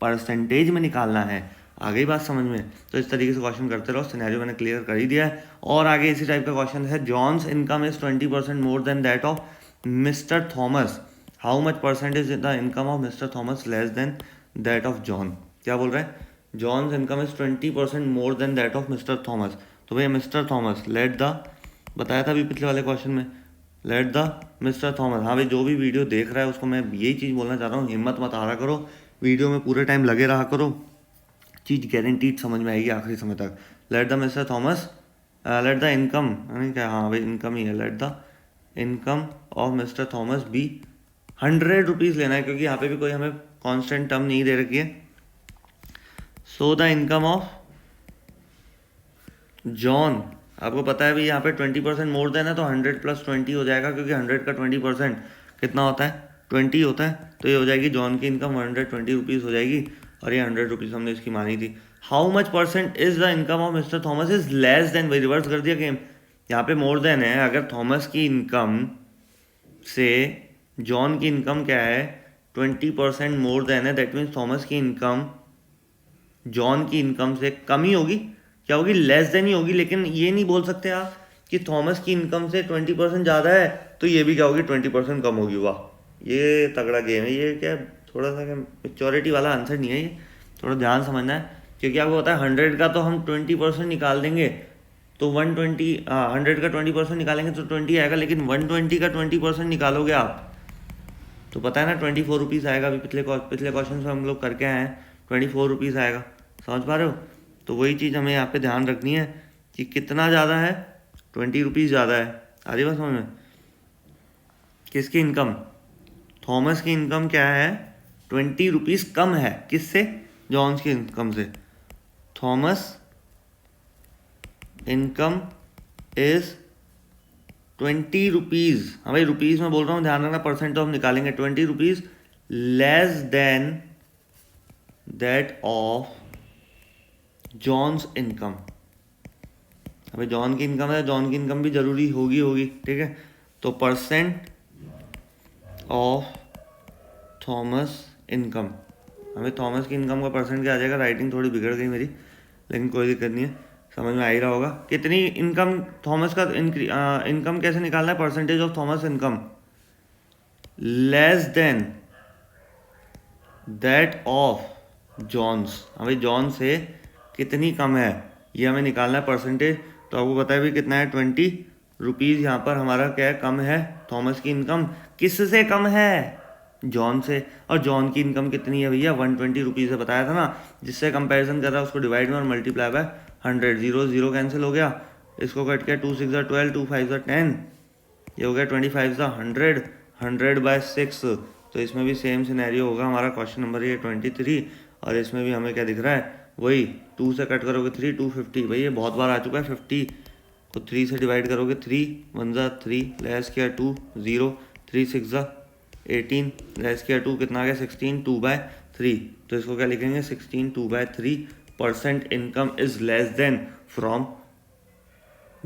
A: परसेंटेज में निकालना है। आ गई बात समझ में? तो इस तरीके से क्वेश्चन करते रहो। सिनेरियो मैंने क्लियर कर ही दिया है। और आगे इसी टाइप का क्वेश्चन है, John's income is 20% more than that of mister Thomas, how much percentage the income of mister Thomas less than that of John. क्या बोल रहा है, John's income is 20% more than that of mister Thomas. तो भैया मिस्टर थॉमस, लेट द, बताया था अभी पिछले वाले क्वेश्चन में, लेट द मिस्टर थॉमस। हाँ भाई, जो भी वीडियो देख रहा है उसको मैं यही चीज़ बोलना चाह रहा हूँ, हिम्मत मत हारा करो, वीडियो में पूरे टाइम लगे रहा करो, चीज़ गारंटीड समझ में आएगी आखिरी समय तक। Let the mister Thomas, let the income, क्या, हाँ भाई इनकम ही है, let the income of mister Thomas be 100 rupees लेना है, क्योंकि यहाँ पे भी कोई हमें कांस्टेंट टर्म नहीं दे रखी है। So the income of John, आपको पता है भाई यहाँ पे 20% मोर देन है, तो 100 प्लस 20 हो जाएगा, क्योंकि 100 का 20% कितना होता है, 20 होता है। तो ये हो जाएगी जॉन की इनकम 120 रुपीज़ हो जाएगी, और ये 100 रुपीज़ हमने इसकी मानी थी। How much percent is the income of mister Thomas is less then, भाई रिवर्स कर दिया गेम, यहाँ पे मोर देन है। अगर थॉमस की इनकम से जॉन की इनकम क्या है, 20% मोर देन है, दैट मीन्स थॉमस की इनकम जॉन की इनकम से कम ही होगी, क्या होगी, लेस देन ही होगी। लेकिन ये नहीं बोल सकते आप कि थॉमस की इनकम से 20% ज़्यादा है तो ये भी क्या होगी, 20% कम होगी। वाह, ये तगड़ा गेम है। ये क्या, थोड़ा सा क्या मेच्योरिटी वाला आंसर नहीं है ये, थोड़ा ध्यान समझना है। क्योंकि आपको पता है 100 का तो हम 20% निकाल देंगे तो 120, 100 का 20% निकालेंगे तो 20 आएगा, लेकिन 120 का 20% निकालोगे आप तो पता है ना 24 रुपीज़ आएगा। अभी पिछले क्वेश्चन में हम लोग करके आए हैं, 24 रुपीज़ आएगा, समझ पा रहे हो? तो वही चीज़ हमें यहाँ पे ध्यान रखनी है कि कितना ज़्यादा है, 20 रुपीज़ ज़्यादा है। आ रही बात समझ में? किसकी इनकम, थॉमस की इनकम क्या है, 20 रुपीज़ कम है, किससे, जॉन्स की इनकम से। थॉमस इनकम इज़ 20 रुपीज़, हाँ भाई रुपीज़ में बोल रहा हूँ, ध्यान रखना, परसेंट तो हम निकालेंगे, 20 rupees less than that of John's income. अभी जॉन की इनकम है, जॉन की इनकम भी जरूरी होगी, ठीक है। तो परसेंट ऑफ थॉमस इनकम, हमें थॉमस की इनकम का परसेंट क्या आ जाएगा, राइटिंग थोड़ी बिगड़ गई मेरी, लेकिन कोई दिक्कत नहीं है, समझ में आ ही रहा होगा। कितनी इनकम थॉमस का, इनकम कैसे निकालना है, percentage of Thomas income less than that of John's. हमें जॉन से कितनी कम है ये हमें निकालना है परसेंटेज। तो आपको पता है भी कितना है, 20 रुपीज़ यहाँ पर हमारा क्या है, कम है। थॉमस की इनकम किससे कम है, जॉन से। और जॉन की इनकम कितनी है भैया, 120 रुपीज़ से बताया था ना, जिससे कंपैरिजन कर रहा है उसको डिवाइड में और मल्टीप्लाई बाय 100। 0 0 कैंसिल हो गया, इसको कट किया, 2 6 12, 2 5 10, ये हो गया 25 100, 100/6। तो इसमें भी सेम सिनेरियो होगा हमारा। क्वेश्चन नंबर ये 23, और इसमें भी हमें क्या दिख रहा है, वही 2 से कट करोगे 3, 250। भाई ये बहुत बार आ चुका है, 50 को 3 से डिवाइड करोगे, 3 1 3, लेस किया 2 0, 3 6 18, लेस किया 2, कितना आ गया 16, 2/3। तो इसको क्या लिखेंगे, 16 2/3 percent income is less than from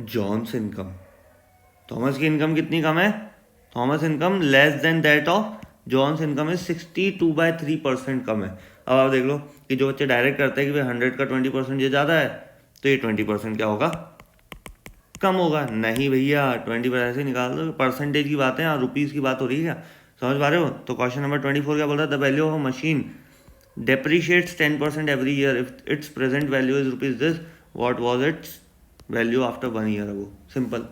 A: John's income. Thomas की इनकम कितनी कम है, Thomas income less than that of John's income is 62/3% कम है। अब आप देख लो कि जो बच्चे डायरेक्ट करते हैं कि भाई 100 का 20% ये ज़्यादा है, तो ये 20% क्या होगा, कम होगा। नहीं भैया 20% से निकाल दो, परसेंटेज की बात है, यहाँ रुपीज़ की बात हो रही है क्या, समझ पा रहे हो। तो क्वेश्चन नंबर 24 क्या बोल रहा है, the value of machine depreciates 10% every year if its present value is rupees this, what was its value after 1 year ago। Simple.